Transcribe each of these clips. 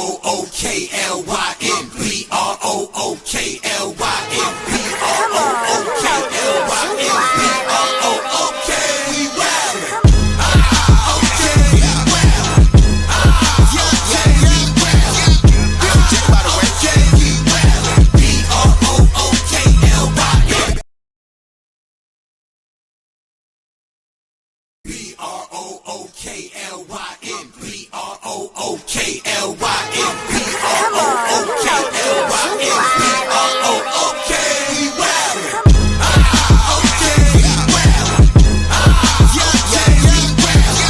B-R-O-O-K-L-Y-N, B-R-O-O-K-L-Y-N, B-R-O-O-K-L-Y-N, B-R-O-O-K, we wildin'. Okay, we wildin'. Okay, we wildin'. Okay, we wildin'. B-R-O-O-K-L-Y-N, B-R-O-O-K-L-Y-N, B-R-O-O-K-L-Y-N, B-R-O-O-K-L-Y-N, B-R-O-O-K, we wildin'. Okay, we wildin'. Okay, we wildin'.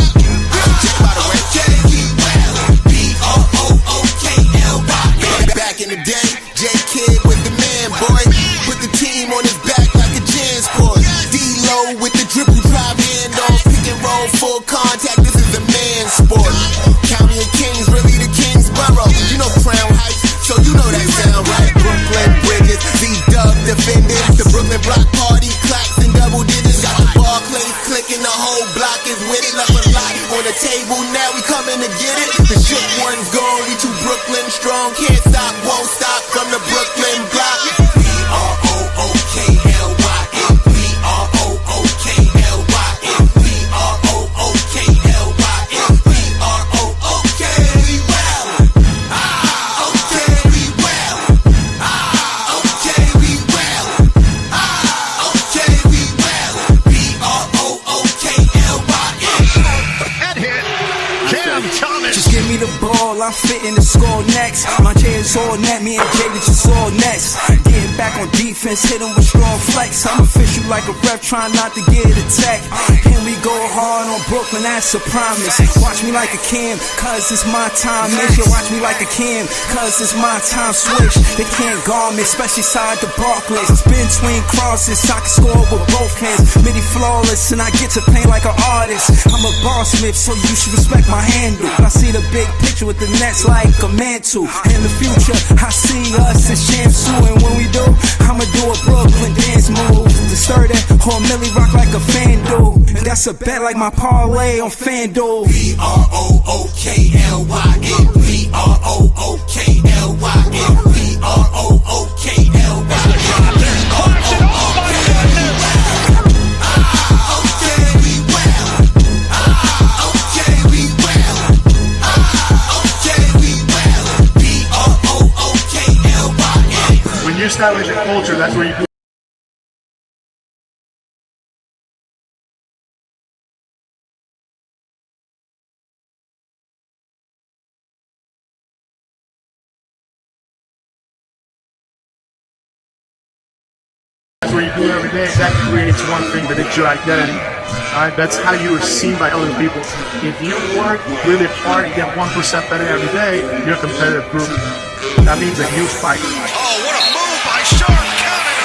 Okay, we wildin'. B-R-O-O-K-L-Y-N. Back in the day, J-Kid was the man, boy. Put the team on his back like a Jansport. D-Lo with the dribble drive handoff. Pick and roll, full contact, this is a man's sport. County of Kings, really the Kingsborough. You know Crown Heights, so you know that sound right. Brooklyn Bridges, Z-Dub defending. The Brooklyn Block Party, clacks and double digits. Got the Barclays clicking, the whole block is with it. Left a lot on the table, now we coming to get it. The shook one's gone, we too Brooklyn strong. Can't stop, won't stop from the Brooklyn block. B-R-O-O-K-L-Y-N, B-R-O-O-K-L-Y-N, B-R-O-O-K-L-Y-N, B-R-O-O-K, we wildin'. Okay, we wildin'. Okay, we wildin'. Okay, we wildin'. B-R-O-O-K-L-Y-N. That hit. Cam Thomas. Just give me the ball, I'm fitting the score next. My J is all net, me and Jay with just all next. Getting back on defense, hit him with strong flex. I'm official like a ref, trying not to get attacked. And we go hard on Brooklyn, that's a promise. Watch me like a Cam, cause it's my time. Make sure watch me like a Cam, cause it's my time. Switch, they can't guard me, especially side the Barclays. Spin between crosses, I can score with both hands. Midi flawless, and I get to paint like an artist. I'm a bossmith, so you should respect my handle. I see the big picture with the Nets like a mantle. In the future, I see us as champs too. And when we do, I'ma do a Brooklyn dance move. To stir that or Millie rock like a FanDuel. And that's a bet like my parlay on FanDuel. B-R-O-O-K-L-Y-N, B-R-O-O-K-L-Y-N, B-R-O-O-K-L-Y-N. When you establish a culture, that's where you do. That's where you do it every day. That creates one thing, but it's your identity. Alright, that's how you are seen by other people. If you work really hard and get 1% better every day, you're a competitive group. That means a huge fight. Oh, what a move by Sharp, counted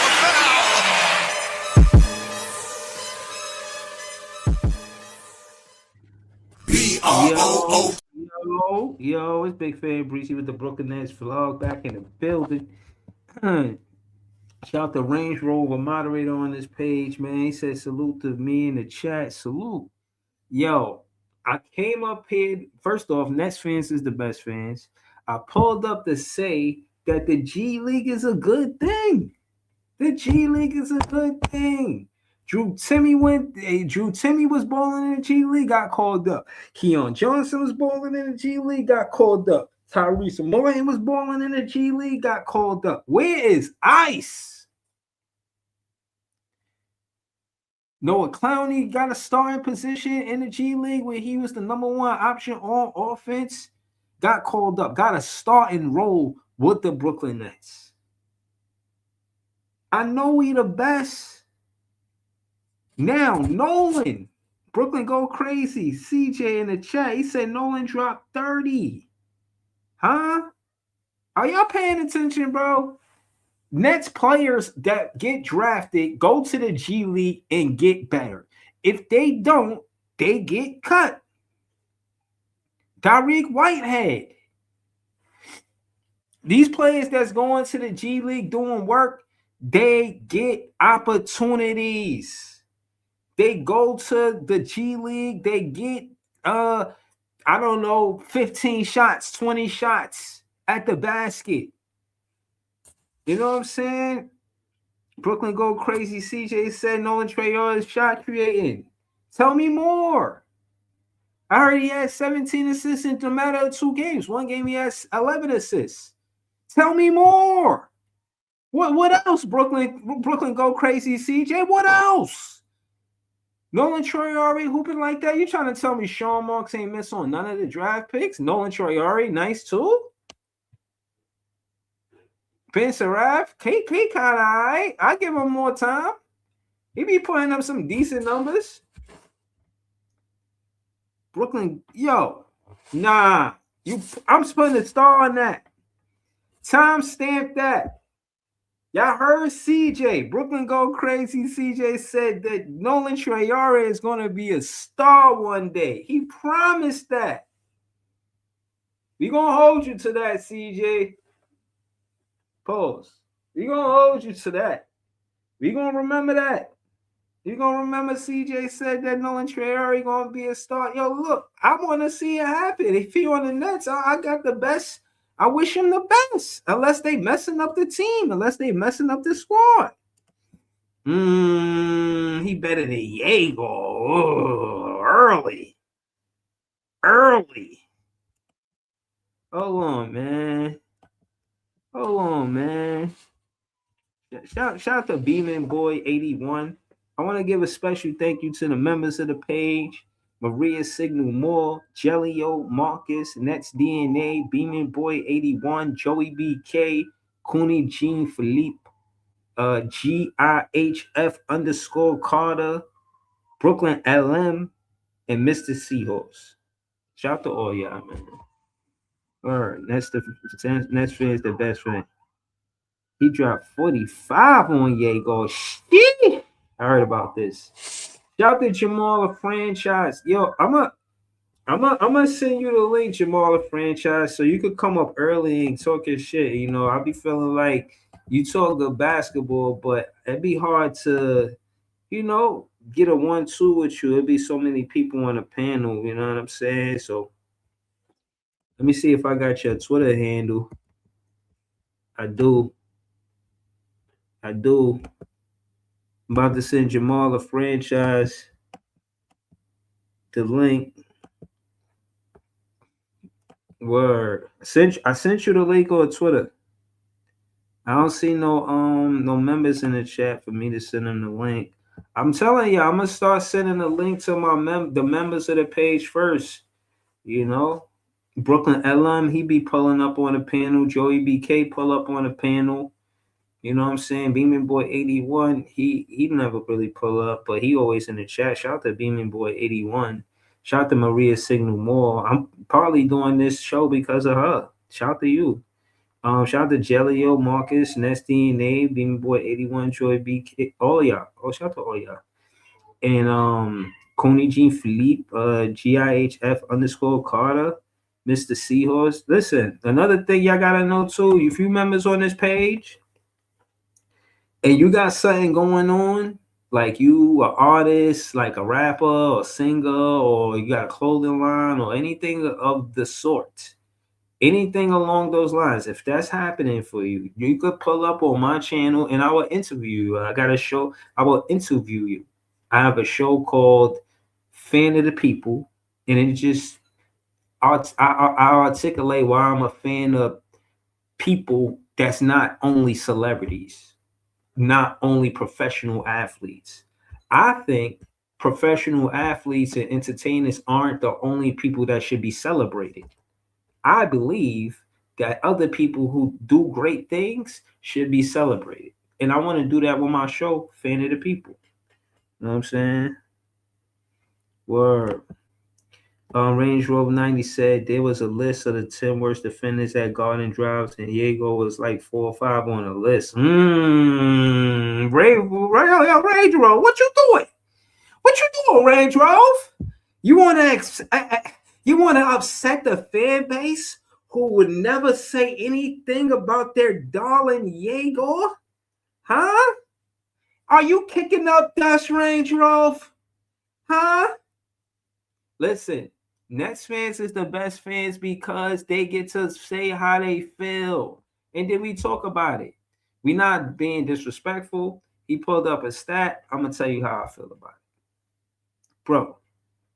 B-R-O-O. Yo, it's Big Fan Breezy with the Brooklyn Nets vlog back in the building. Shout out to Range Rover moderator on this page, man. He said salute to me in the chat. Salute. Yo, I came up here. First off, Nets fans is the best fans. I pulled up to say that the G League is a good thing. The G League is a good thing. Drew Timmy was balling in the G League, got called up. Keon Johnson was balling in the G League, got called up. Tyrese Morton was balling in the G League, got called up. Where is Ice? Noah Clowney got a starting position in the G League where he was the number one option on offense. Got called up, got a starting role with the Brooklyn Nets. I know we the best. Now, Nolan. Brooklyn go crazy. CJ in the chat, he said Nolan dropped 30. Huh? Are y'all paying attention, bro? Nets players that get drafted go to the G League and get better. If they don't, they get cut. Tariq Whitehead. These players that's going to the G League doing work, they get opportunities. They go to the G League, they get 15 shots, 20 shots. at the basket. You know what I'm saying? Brooklyn go crazy. CJ said Nolan Traore is shot creating. Tell me more. I heard he had 17 assists in the matter of 2 games. One game he has 11 assists. Tell me more. What else? Brooklyn go crazy. CJ. What else? Nolan Traore hooping like that? You trying to tell me Sean Marks ain't miss on none of the draft picks? Nolan Traore nice too. Ben Saraf, K kind of alright. I give him more time. He be putting up some decent numbers. Brooklyn, yo, nah. I'm putting a star on that. Time stamp that. Y'all heard CJ. Brooklyn go crazy. CJ said that Nolan Traore is going to be a star one day. He promised that. We going to hold you to that, CJ. Pause. We going to hold you to that. We going to remember that. You going to remember CJ said that Nolan Traore going to be a star. Yo, look, I want to see it happen. If he on the Nets, I got the best. I wish him the best. Unless they messing up the team. Unless they messing up the squad. He better than Diego. Early. Hold on, man. Shout out to Beeman Boy 81. I want to give a special thank you to the members of the page. Maria Signal Moore, Jellio, Marcus, Nets DNA, Beeman Boy 81, Joey BK, Cooney Jean Philippe, GIHF _ Brooklyn LM, and Mr. Seahorse. Shout out to all y'all, man. All right, Nets fan is the best friend. He dropped 45 on Diego. Shit. I heard about this. Shout out to Jamal a franchise. Yo, I'm gonna send you the link, Jamal a franchise, so you could come up early and talk your shit. You know, I be feeling like you talk good basketball, but it'd be hard to, you know, get a 1-2 with you. It'd be so many people on the panel. You know what I'm saying? So let me see if I got your Twitter handle. I do. I'm about to send Jamal a franchise the link. Word. I sent you the link on Twitter. I don't see no members in the chat for me to send them the link. I'm telling you, I'm gonna start sending the link to the members of the page first. You know, Brooklyn LM, he be pulling up on the panel. Joey BK pull up on the panel. You know what I'm saying? Beeman Boy 81, he never really pull up, but he always in the chat. Shout out to Beeman Boy 81. Shout out to Maria Signal Moore. I'm partly doing this show because of her. Shout out to you. Shout out to Jellio, Marcus, Nets DNA, Beeman Boy 81, Joy BK, all y'all. Oh, shout out to all y'all. And Coney Jean Philippe, GIHF _ Carter, Mr. Seahorse. Listen, another thing y'all gotta know too, if you members on this page, and you got something going on, like you an artist, like a rapper or singer, or you got a clothing line or anything of the sort, anything along those lines, if that's happening for you, you could pull up on my channel and I will interview you. I got a show, I will interview you. I have a show called Fan of the People, and it just, I articulate why I'm a fan of people that's not only celebrities, not only professional athletes. I think professional athletes and entertainers aren't the only people that should be celebrated. I believe that other people who do great things should be celebrated. And I want to do that with my show, Fan of the People. You know what I'm saying? Word. Range Rover 90 said there was a list of the 10 worst defenders at Garden Drives, and Diego was like 4 or 5 on the list. Range Rover, what you doing? What you doing, Range Rover? You want to upset the fan base who would never say anything about their darling Diego? Huh? Are you kicking up dust, Range Rover? Huh? Listen, Nets fans is the best fans because they get to say how they feel. And then we talk about it. We not being disrespectful. He pulled up a stat. I'm going to tell you how I feel about it. Bro,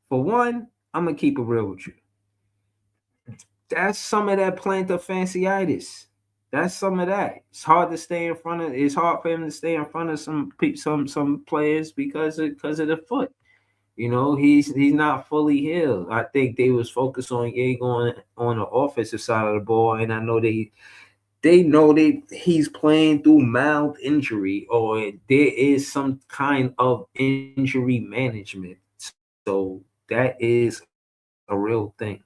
for one, I'm going to keep it real with you. That's some of that plantar fasciitis. That's some of that. It's hard to stay in front of. It's hard for him to stay in front of some players because of the foot. You know, he's not fully healed. I think they was focused on going on the offensive side of the ball, and I know they know that he's playing through mild injury or there is some kind of injury management. So that is a real thing.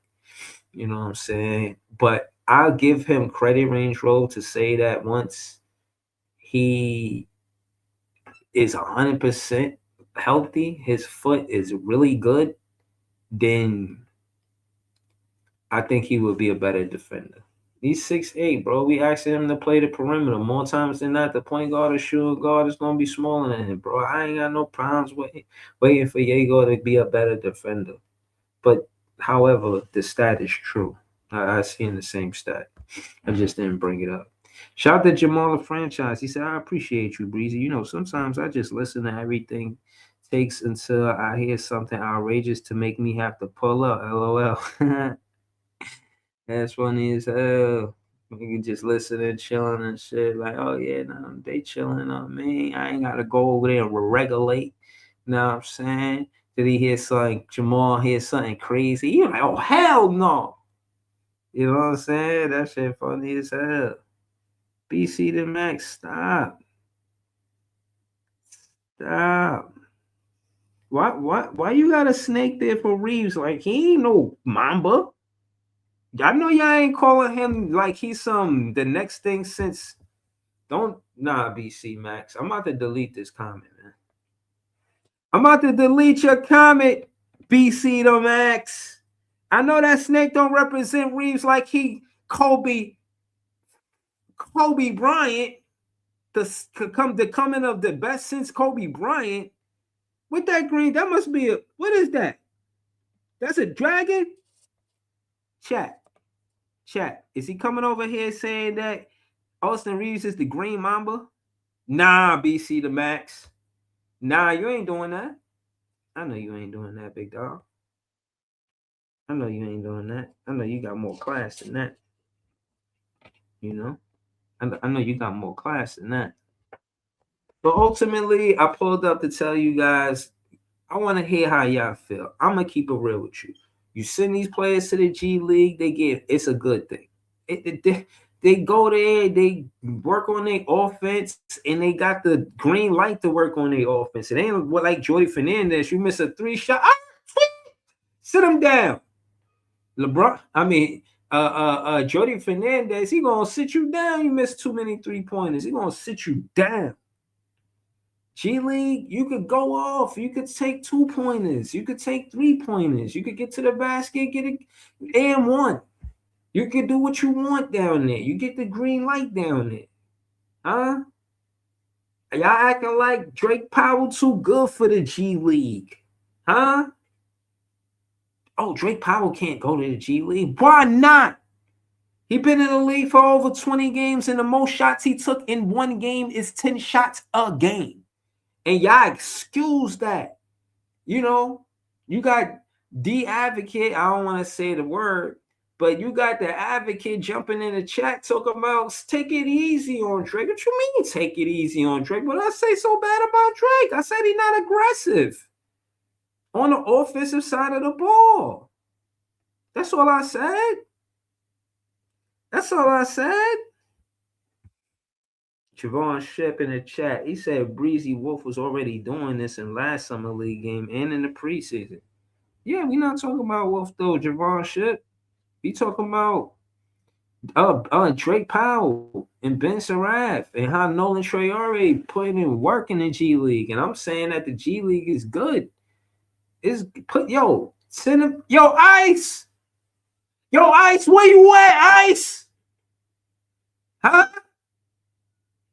You know what I'm saying? But I'll give him credit, Range Road, to say that once he is 100% healthy, his foot is really good, then I think he will be a better defender. He's 6'8", bro. We asking him to play the perimeter more times than not. The point guard or shooting guard is gonna be smaller than him, bro. I ain't got no problems waiting for Diego to be a better defender. But however, the stat is true. I seen the same stat. I just didn't bring it up. Shout out to Jamal the franchise. He said, I appreciate you, Breezy. You know, sometimes I just listen to everything takes until I hear something outrageous to make me have to pull up. LOL. That's funny as hell. You can just listen and chilling and shit. Like, oh yeah, no, they chilling on me. I ain't gotta go over there and regulate. You know what I'm saying? Did he hear something? Jamal hear something crazy? You're like, oh hell no. You know what I'm saying? That shit funny as hell. BC the Max, stop. Stop. Why you got a snake there for Reeves? Like he ain't no Mamba. I know y'all ain't calling him like he's the next thing since. BC Max. I'm about to delete this comment, man. I'm about to delete your comment, BC the Max. I know that snake don't represent Reeves like he Kobe Bryant. The coming of the best since Kobe Bryant. With that green, that must be what is that? That's a dragon? Chat. Is he coming over here saying that Austin Reeves is the Green Mamba? Nah, BC the Max. Nah, you ain't doing that. I know you ain't doing that, big dog. I know you ain't doing that. I know you got more class than that. You know? I know you got more class than that. But ultimately, I pulled up to tell you guys, I want to hear how y'all feel. I'm going to keep it real with you. You send these players to the G League, it's a good thing. They go there, they work on their offense, and they got the green light to work on their offense. It ain't like Jordy Fernandez. You miss a 3-shot, sit him down. Jordy Fernandez, he gonna sit you down. You miss too many 3-pointers. He gonna sit you down. G League, you could go off. You could take 2-pointers. You could take 3-pointers. You could get to the basket, get it and one. You could do what you want down there. You get the green light down there. Huh? Y'all acting like Drake Powell too good for the G League. Huh? Oh, Drake Powell can't go to the G League. Why not? He been in the league for over 20 games, and the most shots he took in one game is 10 shots a game. And y'all excuse that. You know, you got the advocate. I don't want to say the word, but you got the advocate jumping in the chat talking about take it easy on Drake. What you mean take it easy on Drake? What I say so bad about Drake? I said he's not aggressive on the offensive side of the ball. That's all I said. That's all I said. Javon Shep in the chat, he said Breezy Wolf was already doing this in last summer league game and in the preseason. Yeah, we're not talking about Wolf though, Javon Shep. We talking about Drake Powell and Ben Saraf and how Nolan Traore putting in work in the G League. And I'm saying that the G League is good. Send him, Ice. Ice, where you at, Ice? Huh?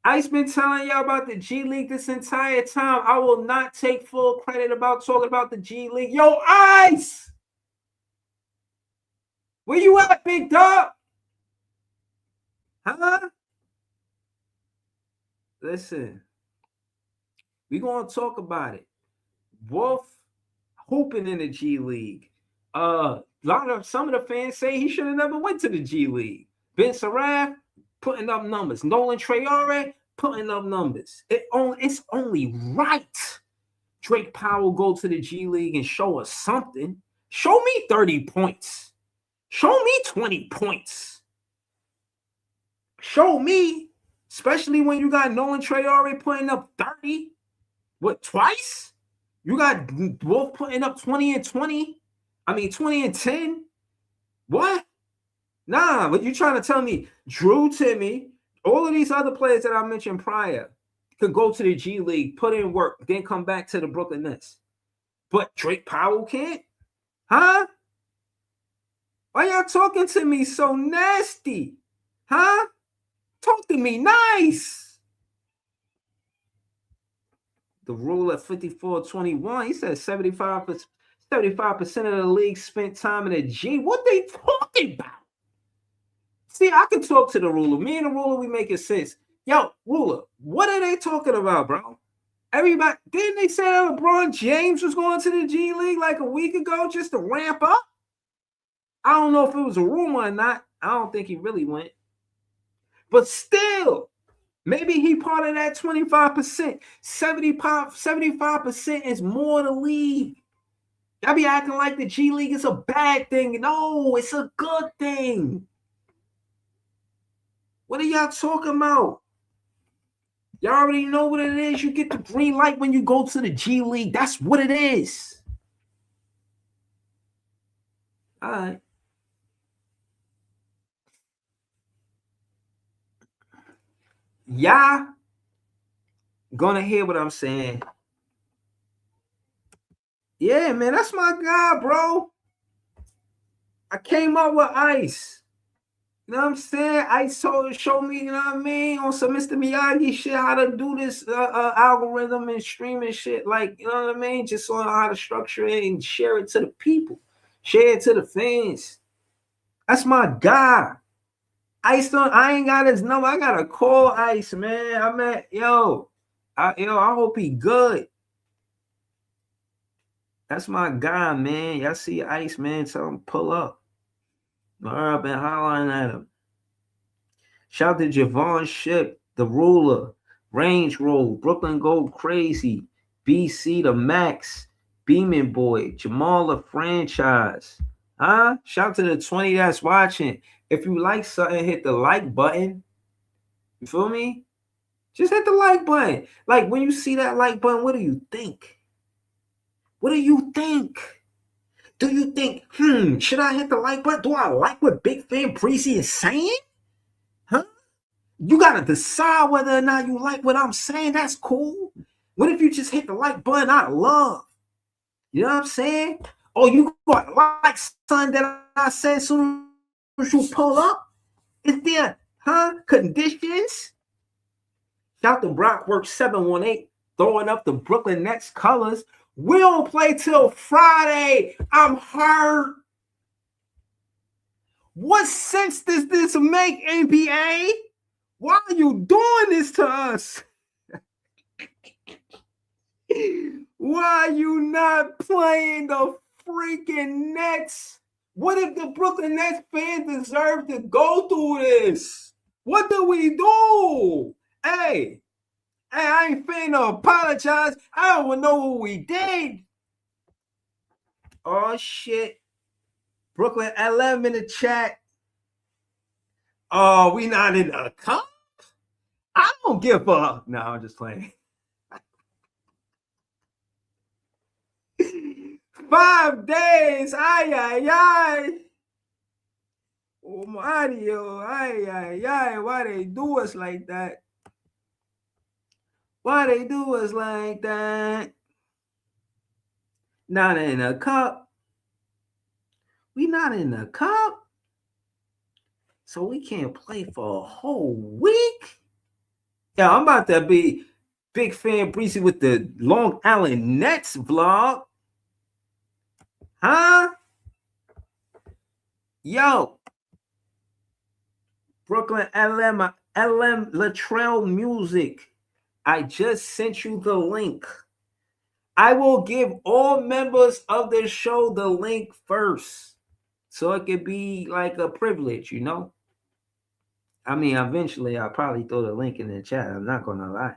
Ice been telling y'all about the G League this entire time. I will not take full credit about talking about the G League. Ice! Where you at, big dog? Huh? Listen, we gonna talk about it. Wolf hooping in the G League. Some of the fans say he should have never went to the G League. Ben Saraf putting up numbers. Nolan Traore putting up numbers. It's only right Drake Powell go to the G League and show us something. Show me 30 points. Show me 20 points. Show me, especially when you got Nolan Traore putting up 30. What, twice? You got Wolf putting up 20 and 20. 20 and 10. What? Nah, but you trying to tell me Drew Timmy, all of these other players that I mentioned prior could go to the G League, put in work, then come back to the Brooklyn Nets. But Drake Powell can't? Huh? Why y'all talking to me so nasty? Huh? Talk to me nice. The rule at 54-21, he said 75% of the league spent time in the G. What they talking about? See, I can talk to the ruler. Me and the ruler, we making sense. Yo, ruler, what are they talking about, bro? Everybody, didn't they say LeBron James was going to the G League like a week ago just to ramp up? I don't know if it was a rumor or not. I don't think he really went. But still, maybe he part of that 25%. 75% is more the league. Y'all be acting like the G League is a bad thing. No, it's a good thing. What are y'all talking about? Y'all already know what it is. You get the green light when you go to the G League. That's what it is. All right. Y'all gonna hear what I'm saying. Yeah, man, that's my guy, bro. I came up with Ice. You know what I'm saying? Ice showed me, you know what I mean, on some Mr. Miyagi shit, how to do this algorithm and streaming shit. Like, you know what I mean? Just on how to structure it and share it to the people. Share it to the fans. That's my guy. Ice I ain't got his number. I gotta call Ice, man. I hope he good. That's my guy, man. Y'all see Ice, man. Tell him pull up. I've been hollering at him. Shout out to Javon Ship, the ruler, Range Roll, Brooklyn Gold Crazy, BC the Max, Beeman Boy, Jamal the Franchise. Huh? Shout out to the 20 that's watching. If you like something, hit the like button. You feel me? Just hit the like button. Like when you see that like button, what do you think? What do you think? Do you think, should I hit the like button? Do I like what Big Fan Breezy is saying? Huh? You got to decide whether or not you like what I'm saying. That's cool. What if you just hit the like button out of love? You know what I'm saying? Oh, you got like something that I said soon as you pull up? Is there, conditions? Shout to Brockwork 718 throwing up the Brooklyn Nets colors. We don't play till Friday. I'm hurt. What sense does this make, NBA? Why are you doing this to us? Why are you not playing the freaking Nets? What if the Brooklyn Nets fans deserve to go through this? What do we do? Hey, I ain't finna apologize. I don't know what we did. Oh, shit. Brooklyn 11 in the chat. Oh, we not in the cup? I don't give up. No, I'm just playing. 5 days. Ay, ay, ay. Oh, Mario. Ay, ay, ay. Why they do us like that? Why they do us like that? Not in a cup. We not in the cup. So we can't play for a whole week. Yeah, I'm about to be Big Fan Breezy with the Long Island Nets vlog. Huh? Yo, Brooklyn LM Latrell Music. I just sent you the link. I will give all members of the show the link first, so it could be like a privilege, you know. I mean, eventually I'll probably throw the link in the chat. I'm not gonna lie.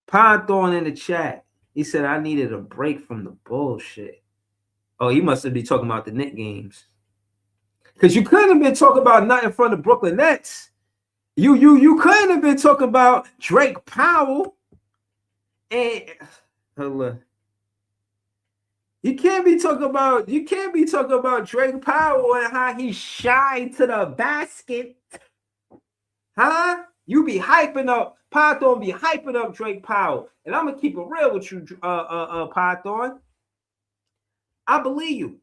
Python in the chat. He said I needed a break from the bullshit. Oh, he must have been talking about the Knicks games. Because you couldn't have been talking about nothing from the Brooklyn Nets. You couldn't have been talking about Drake Powell. And you can't be talking about Drake Powell and how he shied to the basket. Huh? You be hyping up, Python be hyping up Drake Powell. And I'm gonna keep it real with you, Python. I believe you.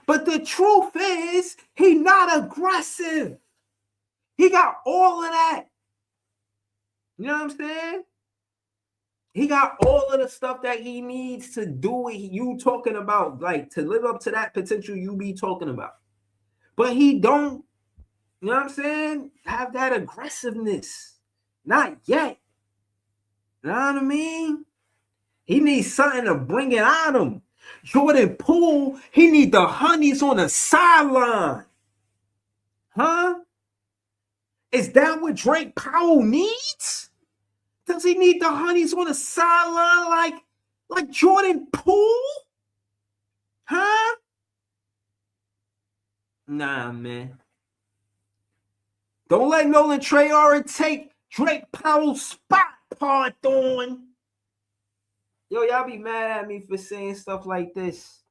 But the truth is, he not aggressive. He got all of that. You know what I'm saying? He got all of the stuff that he needs to do what you talking about, like to live up to that potential you be talking about. But he don't, you know what I'm saying, have that aggressiveness. Not yet. You know what I mean? He needs something to bring it out of him. Jordan Poole, he need the honeys on the sideline. Huh? Is that what Drake Powell needs? Does he need the honeys on the sideline like Jordan Poole? Huh? Nah, man. Don't let Nolan Traore take Drake Powell's spot, Python. Yo, y'all be mad at me for saying stuff like this.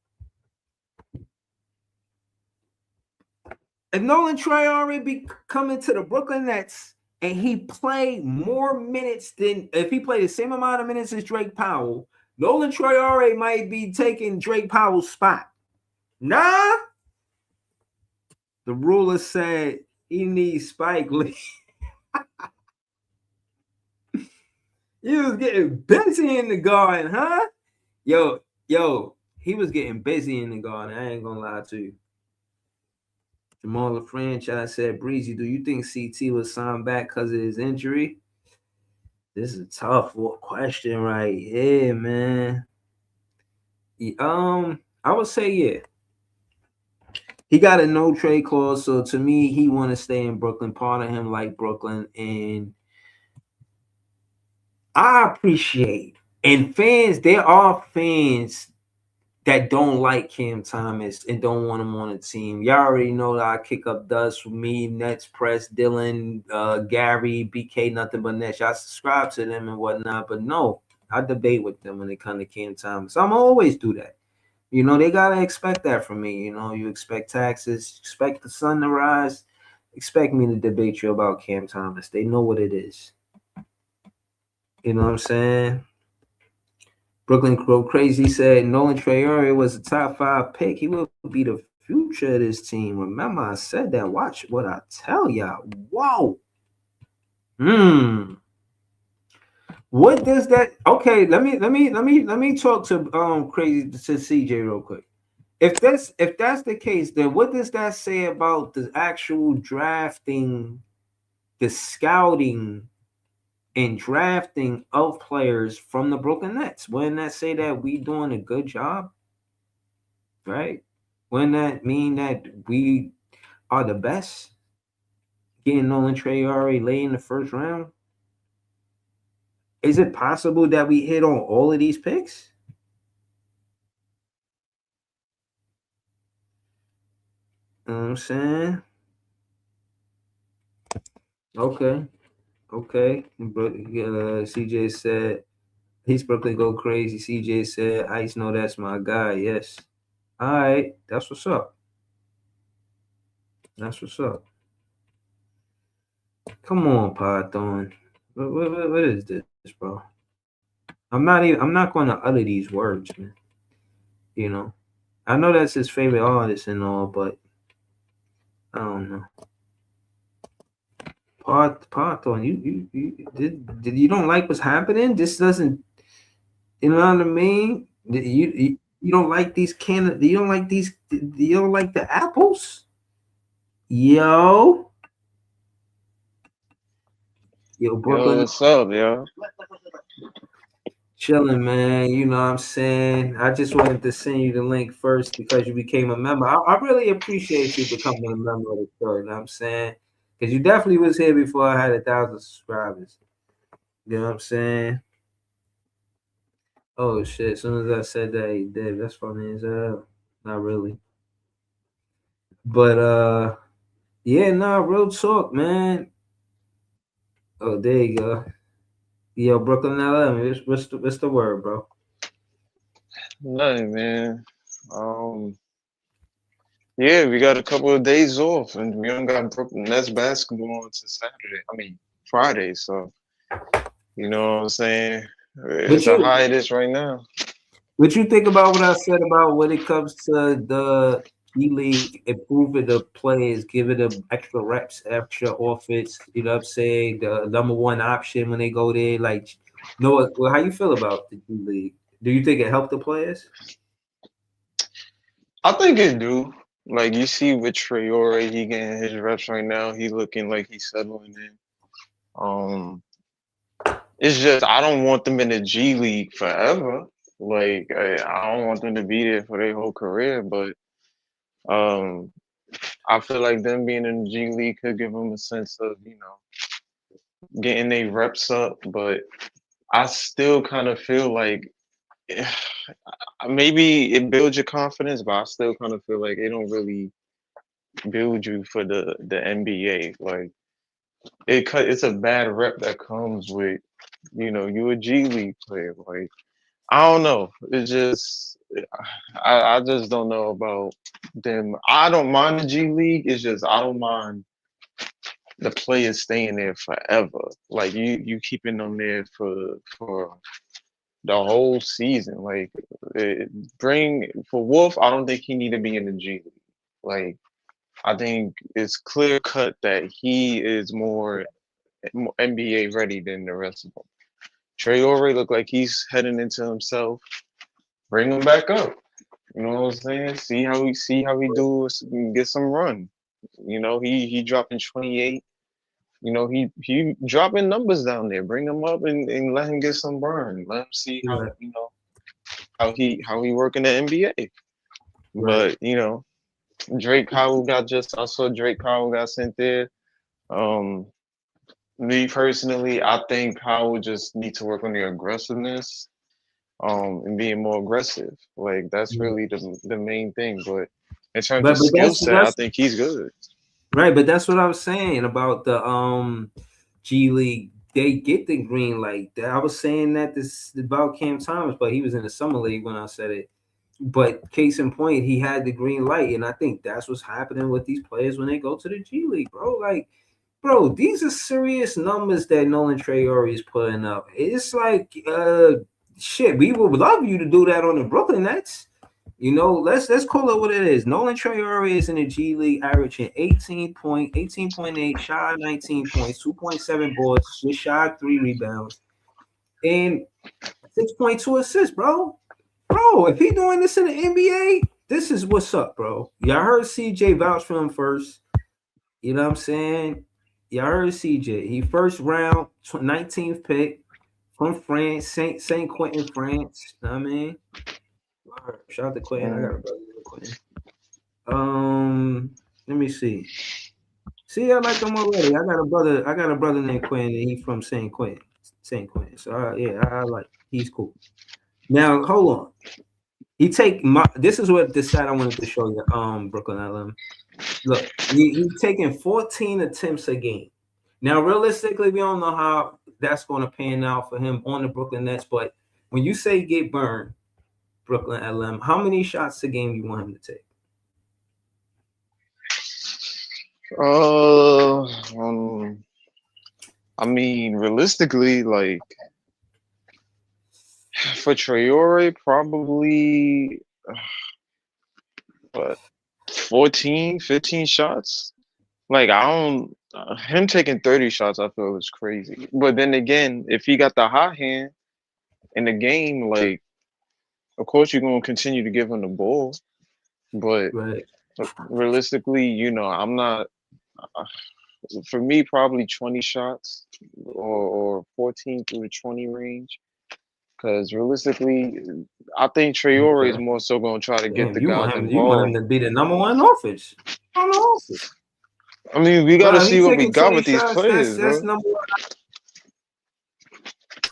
If Nolan Traore be coming to the Brooklyn Nets and he play more minutes than if he played the same amount of minutes as Drake Powell, Nolan Traore might be taking Drake Powell's spot. Nah. The ruler said he needs Spike Lee. He was getting busy in the garden, huh? Yo, he was getting busy in the garden. I ain't gonna lie to you. Jamal the franchise said, Breezy, do you think CT was signed back because of his injury? This is a tough question right here, man. I would say yeah. He got a no trade clause, so to me, he want to stay in Brooklyn. Part of him like Brooklyn, and I appreciate. And fans, there are fans that don't like Cam Thomas and don't want him on the team. Y'all already know that I kick up dust for me, Nets Press, Dylan, Gary, BK, nothing but Nets. Y'all subscribe to them and whatnot, but no, I debate with them when it comes to Cam Thomas. I'm always do that. You know, they got to expect that from me. You know, you expect taxes, expect the sun to rise, expect me to debate you about Cam Thomas. They know what it is. You know what I'm saying? Brooklyn Crow Crazy said Nolan Traore was a top 5 pick. He will be the future of this team. Remember, I said that. Watch what I tell y'all. Whoa. What does that? Okay, let me talk to Crazy to CJ real quick. If that's the case, then what does that say about the actual drafting, the scouting, and drafting of players from the Brooklyn Nets? Wouldn't that say that we doing a good job? Right? Wouldn't that mean that we are the best? Getting Nolan Traore late in the first round? Is it possible that we hit on all of these picks? You know what I'm saying? Okay. CJ said, East Brooklyn go crazy. CJ said, Ice know that's my guy. Yes. All right. That's what's up. Come on, Python. What is this, bro? I'm not going to utter these words, man. You know, I know that's his favorite artist and all, but I don't know. Python, you don't like what's happening? This doesn't, you know what I mean? You You don't like these you don't like these, you don't like the apples? Yo, Yo, Brooklyn, what's up, yo? chilling, man. You know what I'm saying? I just wanted to send you the link first because you became a member. I really appreciate you becoming a member of the show. You know what I'm saying? Because you definitely was here before I had 1,000 subscribers. You know what I'm saying? Oh shit! As soon as I said that, he did. That's funny as hell. Not really, but yeah, nah, real talk, man. Oh, there you go. Yo, Brooklyn, LM. What's the word, bro? Nothing, man. Yeah, we got a couple of days off, and we don't got Brooklyn Nets basketball until Saturday. I mean Friday. So you know what I'm saying? But It's a you, hiatus right now. what you think about what I said about when it comes to the G League improving the players, giving them extra reps, extra offense? You know what I'm saying? The number one option when they go there, like, Noah. Well, how you feel about the G League? Do you think it helped the players? I think it do. Like you see with Traore, he getting his reps right now. He looking like he's settling in. Um, it's just I don't want them in the G League forever. Like I don't want them to be there for their whole career, but um, I feel like them being in the G League could give them a sense of, getting their reps up. But I still kind of feel like maybe it builds your confidence, but I still kind of feel like it don't really build you for the NBA. Like it's a bad rep that comes with, you a G League player. Like I don't know. It's just I just don't know about them. I don't mind the G League. It's just I don't mind the players staying there forever. Like you keeping them there for the whole season. Like bring for Wolf. I don't think he need to be in the G League. Like I think it's clear cut that he is more NBA ready than the rest of them. Traore look like he's heading into himself. Bring him back up. You know what I'm saying? See how he do. Get some run. He dropping 28. He dropping numbers down there. Bring him up and let him get some burn. Let him see how Right. how he work in the NBA. Right. But Drake Powell I saw Drake Powell got sent there. Um, Me personally, I think Powell just need to work on the aggressiveness, and being more aggressive. Like that's Right. really the main thing. But in terms But of skill set, I that's think he's good. right. But that's what I was saying about the G League. They get the green light. I was saying that this about Cam Thomas, but he was in the summer league when I said it. But case in point, he had the green light, and I think that's what's happening with these players when they go to the G League, bro. Like, bro, these are serious numbers that Nolan Traore is putting up. It's like, shit. We would love you to do that on the Brooklyn Nets. Let's call it what it is. Nolan Traore is in the G League, averaging 18.8, shy 19 points, 2.7 boards, just shy of 3 rebounds, and 6.2 assists, bro. Bro, if he doing this in the NBA, this is what's up, bro. Y'all heard CJ vouch for him first. You know what I'm saying? Y'all heard CJ. He first round, 19th pick from France, Saint Quentin, France. You know what I mean? All right, shout out to Quentin. I got a brother named Quentin. Let me see. See, I like him already. I got a brother named Quentin, and he's from Saint Quentin. Saint Quentin. So yeah, I like. He's cool. Now hold on. This is what the stat I wanted to show you, Brooklyn LM. Look, he's taking 14 attempts a game. Now, realistically, we don't know how that's going to pan out for him on the Brooklyn Nets, but when you say get burned, Brooklyn LM, how many shots a game you want him to take? I mean, realistically, like for Traore, probably what 14, 15 shots. Like I don't him taking 30 shots, I feel is crazy. But then again, if he got the hot hand in the game, like Of course, you're gonna continue to give him the ball, but Right. realistically, I'm not. For me, probably 20 shots or 14 through the 20 range. Because realistically, I think Traore is Okay. more so going to try to get Damn, the you guys want him involved. to be the number one offense. On the offense. I mean, we got to Bro, see he what we taking got 20 with these shots. That's players, bro. number one.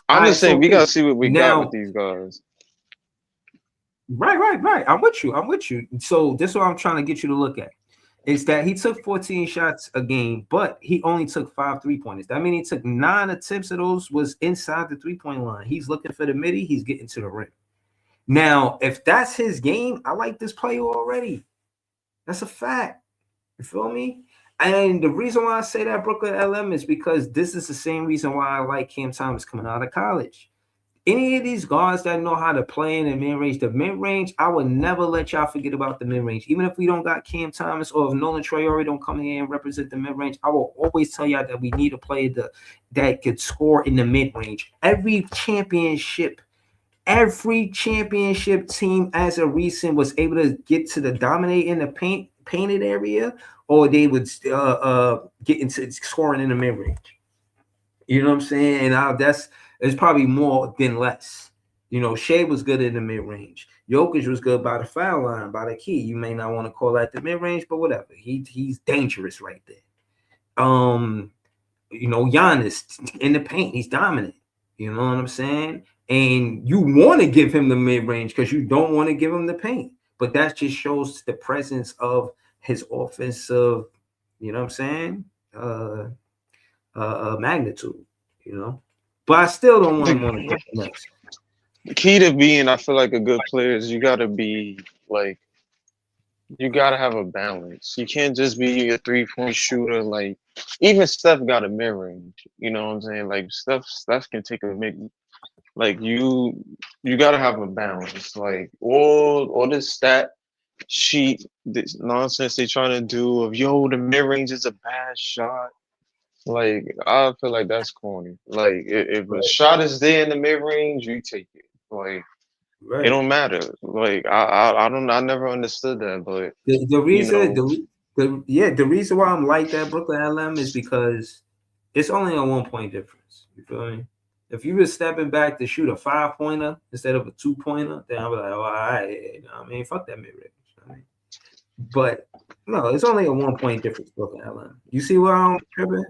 All I'm right, just saying, so we got to P. see what we got with Now, these guys. right. I'm with you. So this is what I'm trying to get you to look at. Is that he took 14 shots a game, but he only took 5 3-pointers. That means he took 9 attempts of those was inside the 3-point line. He's looking for the midi, he's getting to the rim. Now, if that's his game, I like this player already. That's a fact. You feel me? And the reason why I say that Brooklyn LM is because this is the same reason why I like Cam Thomas coming out of college. Any of these guards that know how to play in the mid-range, I would never let y'all forget about the mid-range. Even if we don't got Cam Thomas or if Nolan Traore don't come in and represent the mid-range, I will always tell y'all that we need a player that could score in the mid-range. Every championship team as a recent was able to get to the dominate in the painted area, or they would get into scoring in the mid-range. You know what I'm saying? And it's probably more than less. Shea was good in the mid-range. Jokic was good by the foul line, by the key. You may not want to call that the mid-range, but whatever. He's dangerous right there. Giannis in the paint, he's dominant. You know what I'm saying? And you want to give him the mid-range because you don't want to give him the paint. But that just shows the presence of his offensive, you know what I'm saying? Magnitude, But I still don't want him on the next. The key to being, I feel like, a good player is you got to be like, you got to have a balance. You can't just be a 3-point shooter. Like, even Steph got a mid-range. You know what I'm saying? Like, Steph can take a mid. Like, you got to have a balance. Like, all this stat sheet, this nonsense they trying to do of, the mid-range is a bad shot. Like, I feel like that's corny. Like, if a shot is there in the mid-range, you take it. Like, it don't matter. Like, I never understood that, but the reason why I'm like that Brooklyn LM is because it's only a 1-point difference. You feel me? If you were stepping back to shoot a 5-pointer instead of a 2-pointer, then I'll be like, all right, fuck that mid-range. But no, it's only a 1-point difference, Brooklyn LM. You see where I'm tripping?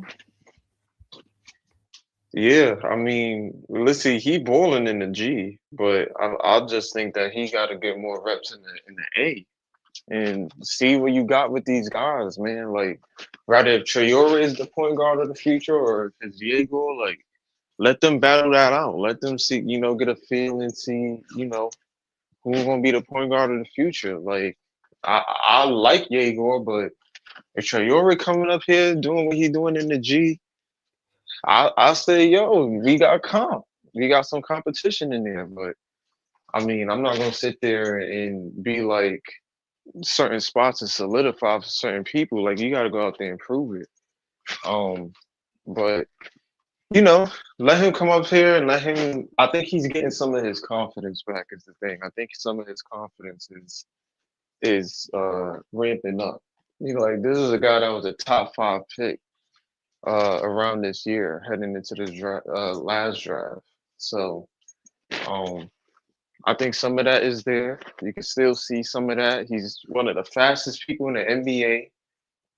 Yeah, I mean, let's see, he balling in the G, but I just think that he got to get more reps in the A, and see what you got with these guys, man. Like, rather if Traore is the point guard of the future or if it's Diego, like, let them battle that out. Let them see, get a feel and see, who's gonna be the point guard of the future. Like, I like Diego, but if Traore coming up here doing what he doing in the G, I say, we got comp. We got some competition in there. But I mean, I'm not gonna sit there and be like certain spots and solidify for certain people. Like, you gotta go out there and prove it. But let him come up here and I think he's getting some of his confidence back is the thing. I think some of his confidence is ramping up. Like, this is a guy that was a top 5 pick around this year, heading into this last draft. So, I think some of that is there. You can still see some of that. He's one of the fastest people in the NBA,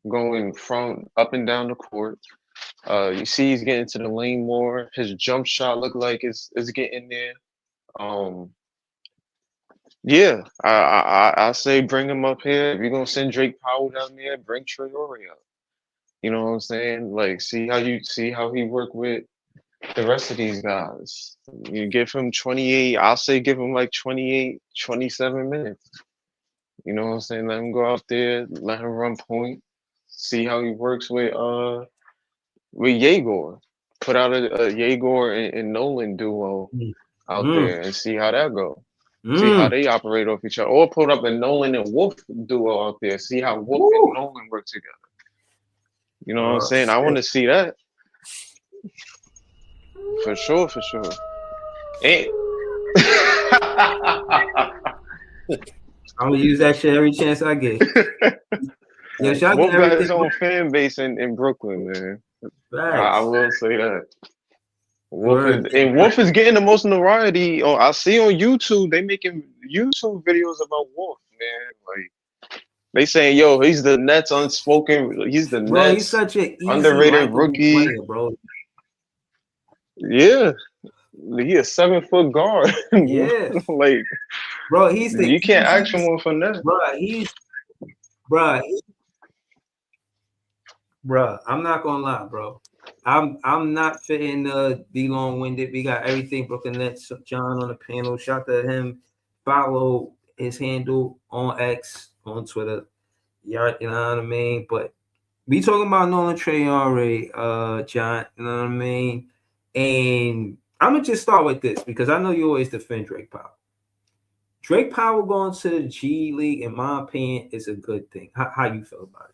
going from up and down the court. You see, he's getting to the lane more. His jump shot look like is getting there. Yeah, I say bring him up here. If you're gonna send Drake Powell down there, bring Traore up. You know what I'm saying? Like, see how he work with the rest of these guys. You give him 28, I'll say give him like 28, 27 minutes. You know what I'm saying? Let him go out there, let him run point, see how he works with Yegor. Put out a Yegor and Nolan duo out there and see how that go. See how they operate off each other. Or put up a Nolan and Wolf duo out there. See how Wolf and Nolan work together. You know what I'm saying? I want to see that. For sure. And I'm gonna use that shit every chance I get. Yeah, shout out Wolf to got his everything. own fan base in Brooklyn, man. I Facts. will say that. Word. Wolf is getting the most notoriety. I see on YouTube they making YouTube videos about Wolf, man. Like they saying, yo, he's the Nets unspoken. He's the Bro, he's Nets such an easy, underrated likable rookie. player, bro. Yeah, he a 7-foot guard. Yeah, Like bro, he's the you can't ask for easiest, more from that. bro, bro. I'm not gonna lie, bro. I'm not fitting be long winded. We got everything Brooklyn Nets. John on the panel. Shout out to him. Follow his handle on X on Twitter. You know what I mean? But we talking about Nolan Traore, John. You know what I mean? And I'm gonna just start with this because I know you always defend Drake Powell. Drake Powell going to the G League, in my opinion, is a good thing. How you feel about it?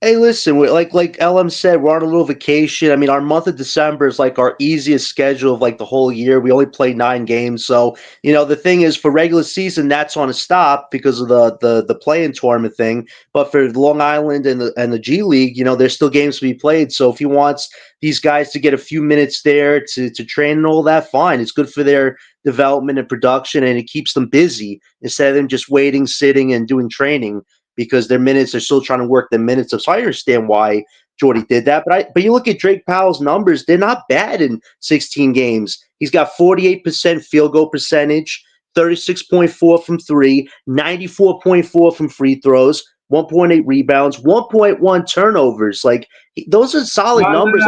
Hey, listen, like LM said, we're on a little vacation. I mean, our month of December is like our easiest schedule of like the whole year. We only play 9 games. So, the thing is for regular season, that's on a stop because of the play-in tournament thing. But for Long Island and the G League, there's still games to be played. So if he wants these guys to get a few minutes there to train and all that, fine. It's good for their development and production, and it keeps them busy instead of them just waiting, sitting, and doing training, because their minutes, they're still trying to work their minutes up. So I understand why Jordy did that. But you look at Drake Powell's numbers, they're not bad in 16 games. He's got 48% field goal percentage, 36.4 from 3, 94.4 from free throws, 1.8 rebounds, 1.1 turnovers. Like, those are solid numbers.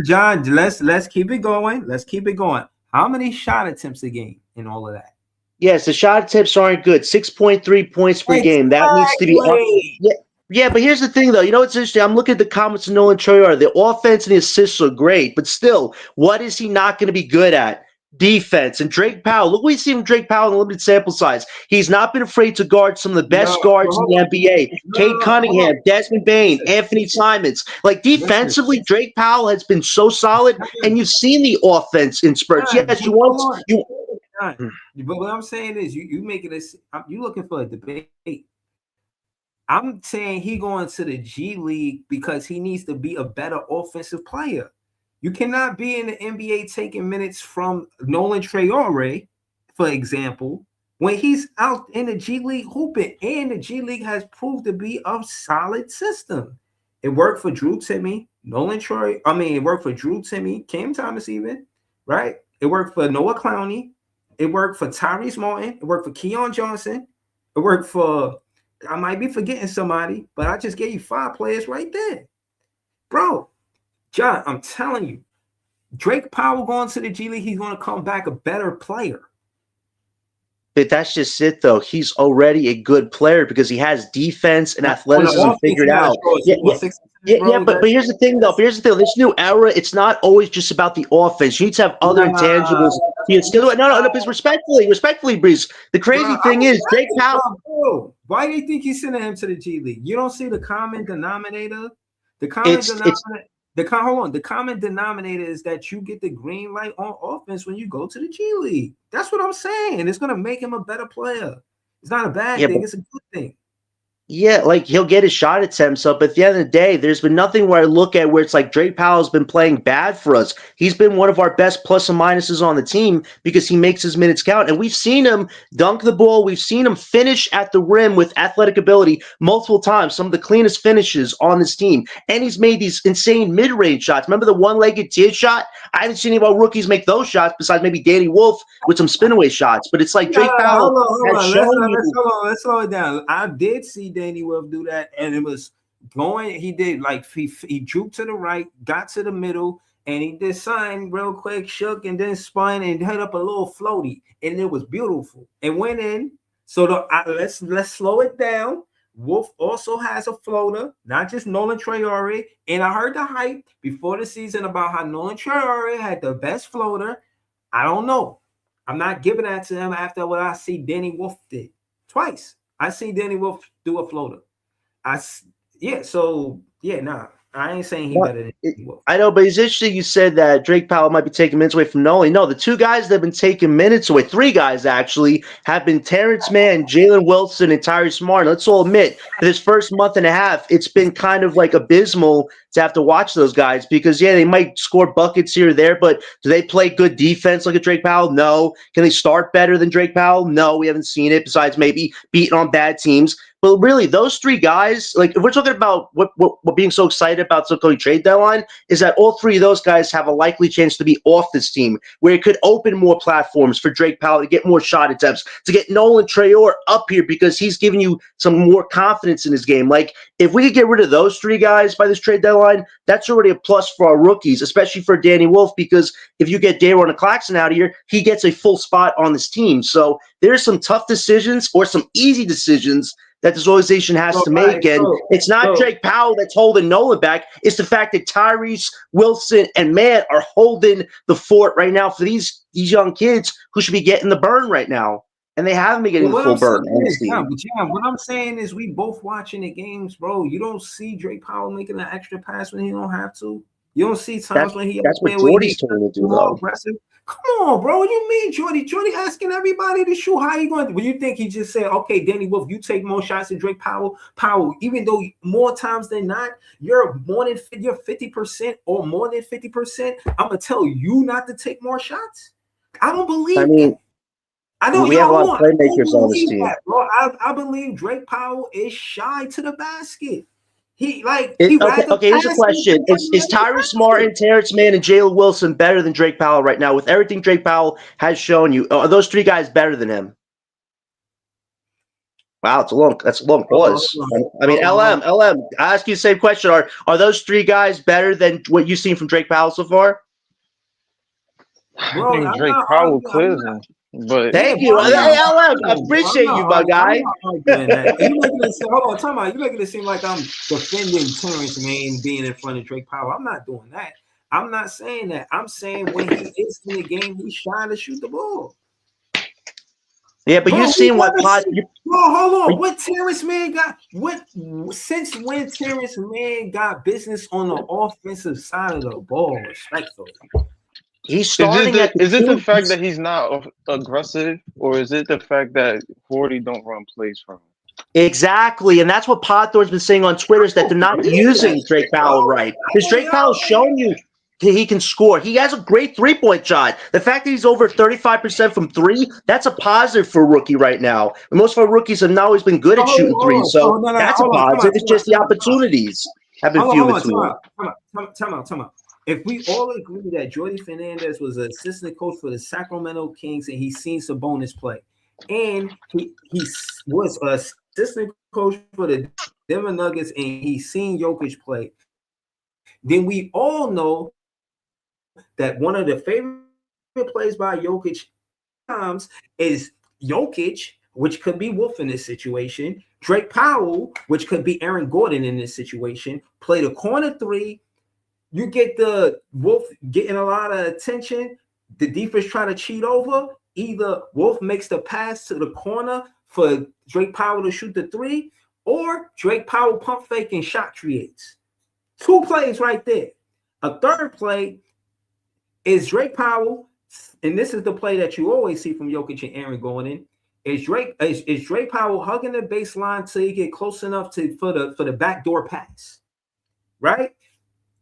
John, let's keep it going. Let's keep it going. How many shot attempts a game in all of that? Yes, the shot attempts aren't good. 6.3 points per game. That needs to be up. Yeah, but here's the thing, though. You know what's interesting? I'm looking at the comments of Nolan Traore. The offense and the assists are great, but still, what is he not going to be good at? Defense. And Drake Powell, look what we see from Drake Powell in a limited sample size. He's not been afraid to guard some of the best guards in the NBA. Cade Cunningham, Desmond Bain, Anthony Simons. Like, defensively, Drake Powell has been so solid, and you've seen the offense in spurts. Yes, you want you. But what I'm saying is, you making this. You looking for a debate. I'm saying he going to the G League because he needs to be a better offensive player. You cannot be in the NBA taking minutes from Nolan Traore, for example, when he's out in the G League hooping, and the G League has proved to be a solid system. It worked for Drew Timme, Nolan Traore. I mean, it worked for Drew Timme, Cam Thomas, even, right? It worked for Noah Clowney. It worked for Tyrese Martin. It worked for Keon Johnson. It worked for, I might be forgetting somebody, but I just gave you 5 players right there. Bro, John, I'm telling you, Drake Powell going to the G League, he's going to come back a better player. But that's just it, though. He's already a good player because he has defense and athleticism figured out. But here's the thing, though. This new era, it's not always just about the offense. You need to have other intangibles. No, because respectfully, Breeze. The crazy thing is, Drake Powell. Why do you think he's sending him to the G League? You don't see the common denominator? The common denominator is that you get the green light on offense when you go to the G League. That's what I'm saying. It's going to make him a better player. It's not a bad thing. It's a good thing. Yeah, like he'll get his shot attempts up. But at the end of the day, there's been nothing where I look at where it's like Drake Powell's been playing bad for us. He's been one of our best plus and minuses on the team because he makes his minutes count. And we've seen him dunk the ball. We've seen him finish at the rim with athletic ability multiple times, some of the cleanest finishes on this team. And he's made these insane mid-range shots. Remember the one-legged tier shot? I haven't seen any of our rookies make those shots besides maybe Danny Wolf with some spin-away shots. But it's like Drake Powell has shown you. Let's slow it down. I did see Danny Wolf do that, and it was going. He did like he drew to the right, got to the middle, and he did something real quick, shook, and then spun and hit up a little floaty, and it was beautiful. It went in. So let's slow it down. Wolf also has a floater, not just Nolan Traore. And I heard the hype before the season about how Nolan Traore had the best floater. I don't know. I'm not giving that to him after what I see Danny Wolf did twice. I see Danny Wolf do a floater. I ain't saying he better than I know, but it's interesting you said that Drake Powell might be taking minutes away from Nolan. No, the two guys that have been taking minutes away, three guys actually, have been Terrence Mann, Jalen Wilson, and Tyrese Martin. Let's all admit, for this first month and a half, it's been kind of like abysmal to have to watch those guys because, yeah, they might score buckets here or there, but do they play good defense like a Drake Powell? No. Can they start better than Drake Powell? No, we haven't seen it, besides maybe beating on bad teams. But really, those three guys, like if we're talking about what being so excited about the upcoming trade deadline, is that all three of those guys have a likely chance to be off this team, where it could open more platforms for Drake Powell to get more shot attempts, to get Nolan Traore up here because he's giving you some more confidence in his game. Like if we could get rid of those three guys by this trade deadline, that's already a plus for our rookies, especially for Danny Wolf, because if you get Daron Claxton out of here, he gets a full spot on this team. So there's some tough decisions or some easy decisions that this organization has to make. And it's not Drake Powell that's holding Nolan back. It's the fact that Tyrese, Wilson, and Mann are holding the fort right now for these young kids who should be getting the burn right now. And they haven't been getting the full burn. What I'm saying is we both watching the games, bro. You don't see Drake Powell making an extra pass when he don't have to. You don't see times when he that's what Jordy's trying to do, though. Aggressive. Come on, bro. What do you mean, Jordy? Jordy asking everybody to shoot. How you going to? Well, you think he just said, okay, Danny Wolf, you take more shots than Drake Powell. Even though more times than not, you're 50% or more than 50%. I'm gonna tell you not to take more shots. I don't believe that. I know we have a lot of playmakers on this team, bro. I believe Drake Powell is shy to the basket. Here's a question. Is Tyrese Martin, Terrence Mann, and Jalen Wilson better than Drake Powell right now? With everything Drake Powell has shown you, are those three guys better than him? Wow, that's a long pause. I mean, LM, I ask you the same question. Are those three guys better than what you've seen from Drake Powell so far? Bro, I think Drake Powell clears him. But thank you. Hey, I appreciate you, my guy. Hold on, time out. You're making it seem like I'm defending Terrence Mann being in front of Drake Powell. I'm not doing that. I'm not saying that. I'm saying when he is in the game, he's trying to shoot the ball. Yeah, but you've seen what Bro, hold on. What Terrence Mann got? Since when Terrence Mann got business on the offensive side of the ball? Respectfully. He's starting is it the fact that he's not aggressive, or is it the fact that Horty don't run plays for him? Exactly, and that's what Podthorn's been saying on Twitter, is that they're not using Drake Powell right. Because Drake Powell's shown you he can score. He has a great three-point shot. The fact that he's over 35% from three, that's a positive for a rookie right now. Most of our rookies have not always been good at shooting three, so that's a positive. It's just the opportunities have been few between. Time out. If we all agree that Jordy Fernandez was an assistant coach for the Sacramento Kings and he's seen Sabonis play, and he was an assistant coach for the Denver Nuggets and he's seen Jokic play, then we all know that one of the favorite plays by Jokic times is Jokic, which could be Wolf in this situation, Drake Powell, which could be Aaron Gordon in this situation, play the corner three. You get the Wolf getting a lot of attention. The defense trying to cheat over. Either Wolf makes the pass to the corner for Drake Powell to shoot the three, or Drake Powell pump fake and shot creates. Two plays right there. A third play is Drake Powell, and this is the play that you always see from Jokic and Aaron going in. Is Drake Powell hugging the baseline till he get close enough for the backdoor pass, right?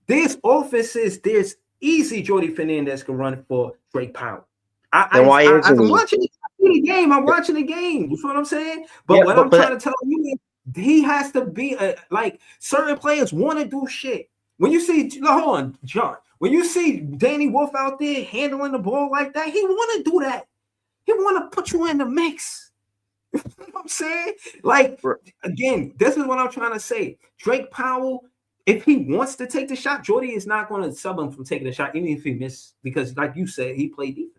There's offenses, there's easy Jordy Fernandez can run for Drake Powell. I'm watching the game. I'm watching the game. You feel what I'm saying? But I'm trying to tell you is he has to be like certain players want to do shit. When you see, hold on, John. When you see Danny Wolf out there handling the ball like that, he want to do that. He want to put you in the mix. You know what I'm saying? Like, again, this is what I'm trying to say. Drake Powell, if he wants to take the shot, Jordy is not going to sub him from taking the shot, even if he misses, because, like you said, he played defense.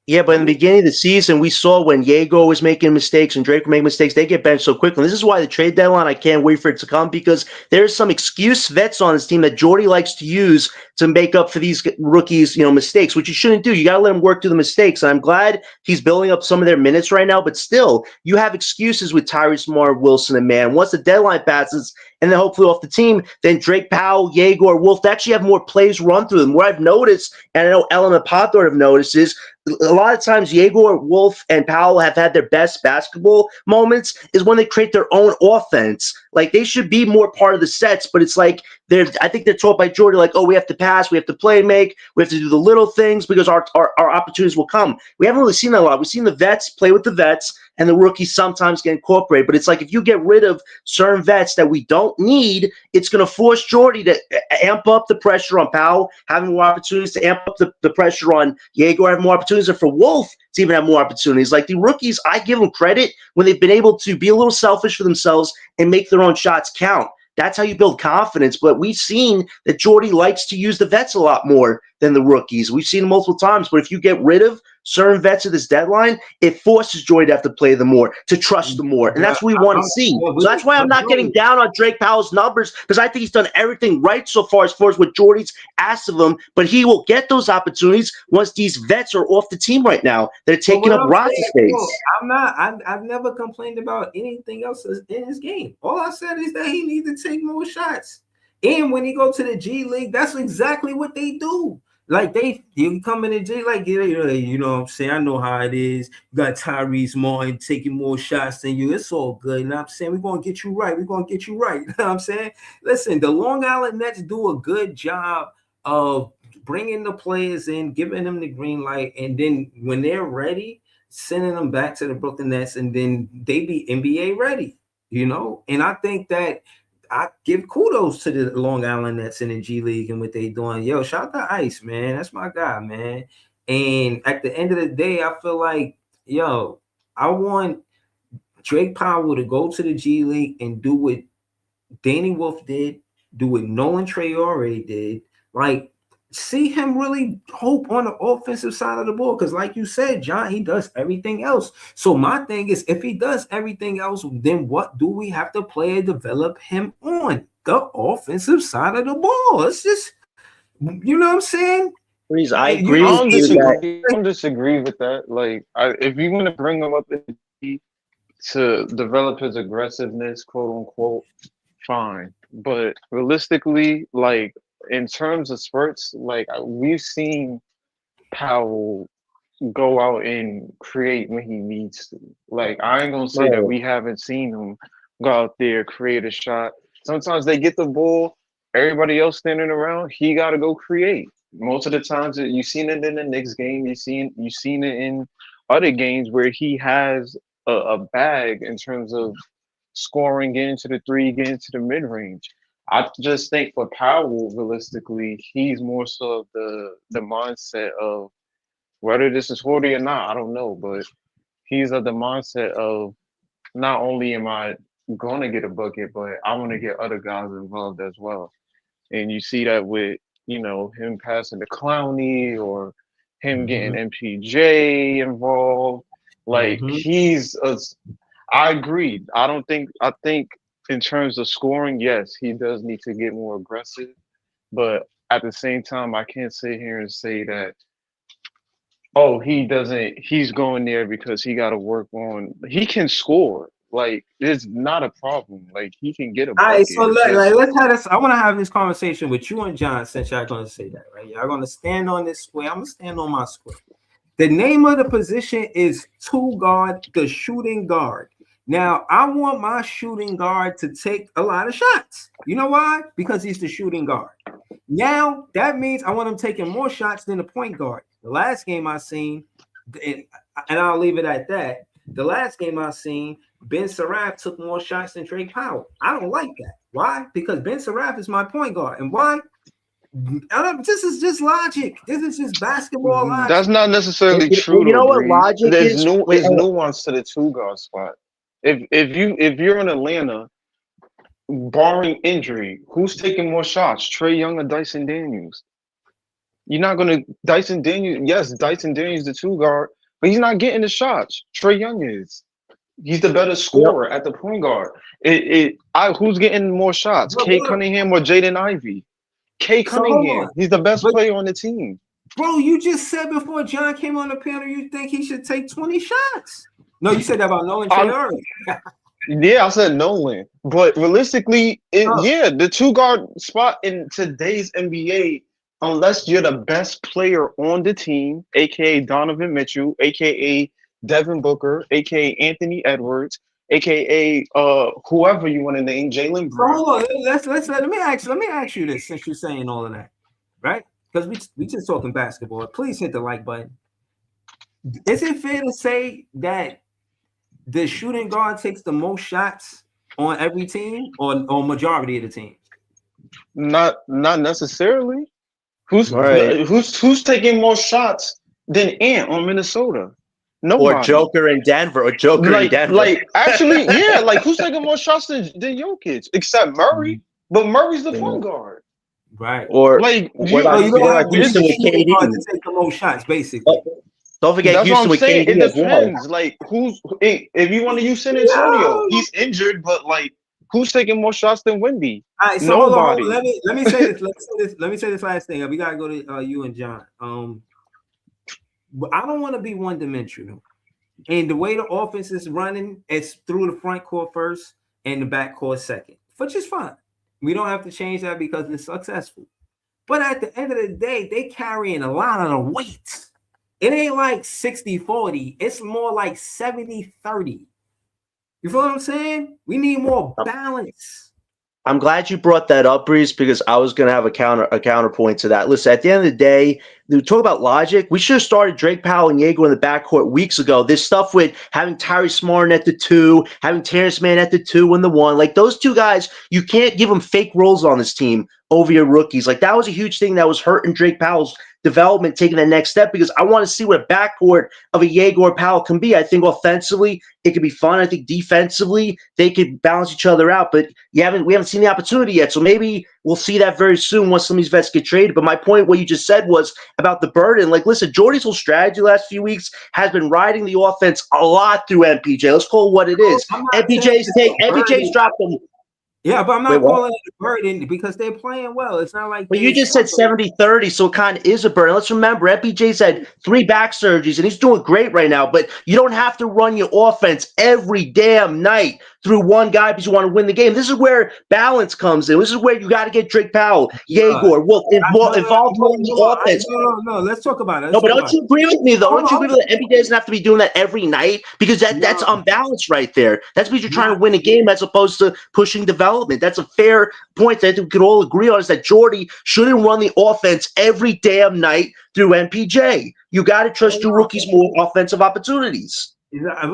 Yeah, but in the beginning of the season, we saw when Yago was making mistakes and Drake were making mistakes, they get benched so quickly. And this is why the trade deadline, I can't wait for it to come, because there's some excuse vets on his team that Jordy likes to use to make up for these rookies, mistakes, which you shouldn't do. You got to let him work through the mistakes. And I'm glad he's building up some of their minutes right now, but still, you have excuses with Tyrese Martin, Wilson, and Mann. Once the deadline passes and then hopefully off the team, then Drake Powell, Yegor, Wolf, they actually have more plays run through them. What I've noticed, and I know Ellen and Pothard have noticed, is a lot of times Yegor, Wolf, and Powell have had their best basketball moments is when they create their own offense. Like, they should be more part of the sets, but it's like I think they're taught by Jordan, like, oh, we have to pass, we have to play make, we have to do the little things because our opportunities will come. We haven't really seen that a lot. We've seen the vets play with the vets, and the rookies sometimes get incorporated. But it's like if you get rid of certain vets that we don't need, it's going to force Jordy to amp up the pressure on Powell, having more opportunities, to amp up the pressure on Yegor, having more opportunities, and for Wolf to even have more opportunities. Like, the rookies, I give them credit when they've been able to be a little selfish for themselves and make their own shots count. That's how you build confidence. But we've seen that Jordy likes to use the vets a lot more than the rookies. We've seen it multiple times. But if you get rid of certain vets at this deadline, it forces Jordy to have to play them more, to trust them more. And that's what we want to see. So that's why I'm not getting down on Drake Powell's numbers, because I think he's done everything right so far as what Jordy's asked of him. But he will get those opportunities once these vets are off the team right now. They're taking up roster space. I've never complained about anything else in his game. All I said is that he needs to take more shots. And when he go to the G League, that's exactly what they do. Like, you come in the G, like, you know what I'm saying? I know how it is. You got Tyrese Martin taking more shots than you. It's all good. You know what I'm saying? We're going to get you right. We're going to get you right. You know what I'm saying? Listen, the Long Island Nets do a good job of bringing the players in, giving them the green light, and then when they're ready, sending them back to the Brooklyn Nets, and then they be NBA ready, you know? And I think that I give kudos to the Long Island Nets in the G League and what they doing. Yo, shout out to Ice, man. That's my guy, man. And at the end of the day, I feel like, yo, I want Drake Powell to go to the G League and do what Danny Wolf did, do what Nolan Traore did. Like, see him really hope on the offensive side of the ball. Because like you said, John, he does everything else. So my thing is, if he does everything else, then what do we have to play and develop him on? The offensive side of the ball. It's just, you know what I'm saying? Please, I agree. I don't disagree with that. Like, if you want to bring him up to develop his aggressiveness, quote unquote, fine. But realistically, like, in terms of spurts, like, we've seen Powell go out and create when he needs to. Like, I ain't gonna say that we haven't seen him go out there, create a shot. Sometimes they get the ball, everybody else standing around, he got to go create. Most of the times, you've seen it in the Knicks game, you've seen it in other games where he has a bag in terms of scoring, getting to the three, getting to the mid range. I just think for Powell, realistically, he's more so the mindset of, whether this is 40 or not, I don't know, but he's of the mindset of, not only am I going to get a bucket, but I want to get other guys involved as well. And you see that with, you know, him passing to Clowney, or him getting MPJ involved. Like, I agree. I think in terms of scoring, yes, he does need to get more aggressive. But at the same time, I can't sit here and say that, oh, he's going there because he got to work on, he can score. Like, it's not a problem. Like, he can get a bucket. All right, so let's have this. I want to have this conversation with you and John, since y'all going to say that, right? Y'all going to stand on this square. I'm going to stand on my square. The name of the position is two guard, the shooting guard. Now, I want my shooting guard to take a lot of shots. You know why? Because he's the shooting guard. Now, that means I want him taking more shots than the point guard. The last game I seen, and I'll leave it at that. The last game I seen, Ben Saraf took more shots than Drake Powell. I don't like that. Why? Because Ben Saraf is my point guard. And why? This is just logic. This is just basketball logic. That's not necessarily true. You know what logic is? There's nuance to the two guard spot. If you're in Atlanta, barring injury, who's taking more shots, Trae Young or Dyson Daniels? You're not gonna Dyson Daniels. Yes, Dyson Daniels the two guard, but he's not getting the shots. Trae Young is. He's the better scorer at the point guard. Who's getting more shots, Kay Cunningham or Jaden Ivey? Kay Cunningham. He's the best player on the team. Bro, you just said before John came on the panel, you think he should take 20 shots. No, you said that about Nolan Traore. Yeah, I said Nolan, but realistically, the two guard spot in today's NBA, unless you're the best player on the team, aka Donovan Mitchell, aka Devin Booker, aka Anthony Edwards, aka whoever you want to name, Jalen So Brown. hold on, let me ask you this since you're saying all of that, right? Because we just talking basketball. Please hit the like button. Is it fair to say that the shooting guard takes the most shots on every team or majority of the teams? Not necessarily. Who's All right. who's taking more shots than Ant on Minnesota? Or Nobody. Joker in Denver. Or Joker in Denver. Like actually, yeah, like who's taking more shots than Jokic? Except Murray. But Murray's the point guard. Right. Or Like what about, you don't have Houston with shooting guard KD? to take the most shots, basically. Don't forget that's Houston what with I'm saying. KD It as well. depends. Like if you want to use San Antonio, he's injured, but like who's taking more shots than Wemby? All right, so Nobody. hold on. Let me say this. Let me say this last thing. We gotta go to you and John. But I don't want to be one dimensional. And the way the offense is running, it's through the front court first and the back court second, which is fine. We don't have to change that because it's successful. But at the end of the day, they carrying a lot of the weight. It ain't like 60-40. It's more like 70-30. You feel what I'm saying? We need more balance. I'm glad you brought that up, Breeze, because I was going to have a counterpoint to that. Listen, at the end of the day, we talk about logic. We should have started Drake Powell and Yeager in the backcourt weeks ago. This stuff with having Tyrese Martin at the 2, having Terrence Mann at the 2 and the 1. Like, those two guys, you can't give them fake roles on this team over your rookies. Like, that was a huge thing that was hurting Drake Powell's development, taking the next step, because I want to see what a backcourt of a Yeager or Powell can be. I think offensively it could be fun. I think defensively they could balance each other out, but we haven't seen the opportunity yet. So maybe we'll see that very soon once some of these vets get traded. But my point, what you just said, was about the burden. Like, listen, Jordy's whole strategy the last few weeks has been riding the offense a lot through MPJ. Let's call it what it is. MPJ's dropped them. Yeah, but I'm not calling it a burden because they're playing well. It's not like. But you just said 70-30, so it kind of is a burden. Let's remember, MPJ's had 3 back surgeries, and he's doing great right now. But you don't have to run your offense every damn night through one guy because you want to win the game. This is where balance comes in. This is where you got to get Drake Powell, Yeager, involved more in the offense. No, let's talk about it. But don't you agree with me, though? Don't you agree that MPJ doesn't have to be doing that every night? Because that's unbalanced right there. That's because you're trying to win a game as opposed to pushing development. That's a fair point that we could all agree on, is that Jordy shouldn't run the offense every damn night through MPJ. You got to trust your rookies more offensive opportunities.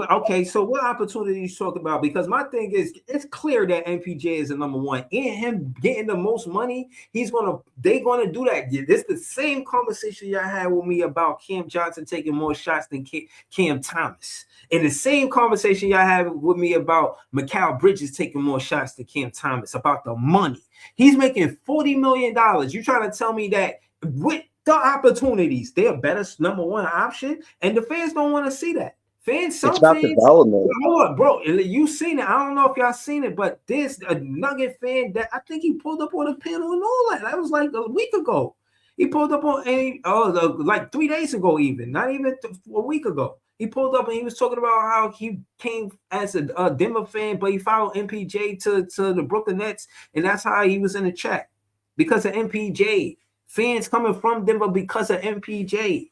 Okay, so what opportunities you talk about? Because my thing is, it's clear that MPJ is the number one. And him getting the most money, they're gonna do that. This the same conversation y'all had with me about Cam Johnson taking more shots than Cam Thomas. And the same conversation y'all had with me about Mikal Bridges taking more shots than Cam Thomas, about the money. He's making $40 million. You trying to tell me that with the opportunities, they're a better number one option? And the fans don't want to see that. It's about development. Hold on, bro. You seen it. I don't know if y'all seen it, but there's a Nugget fan that I think he pulled up on a panel and all that. That was like a week ago. He pulled up on like 3 days ago, even not even a week ago. He pulled up and he was talking about how he came as a Denver fan, but he followed MPJ to the Brooklyn Nets, and that's how he was in the chat because of MPJ. Fans coming from Denver because of MPJ,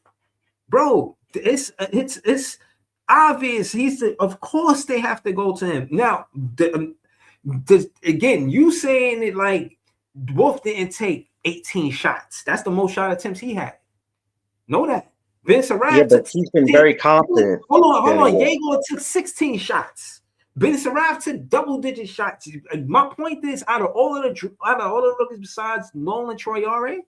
bro. It's obvious. Of course they have to go to him. Now, again, you saying it like Wolf didn't take 18 shots. That's the most shot attempts he had. Know that. Ben Saraf. Yeah, but he's been very confident. Hold on. Yeager took 16 shots. Ben Saraf took double-digit shots. My point is, out of all the rookies besides Nolan Traore,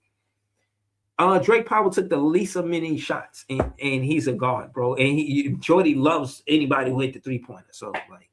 Drake Powell took the least of many shots, and he's a guard, bro. And Jordy loves anybody who hit the 3-pointer. So, like,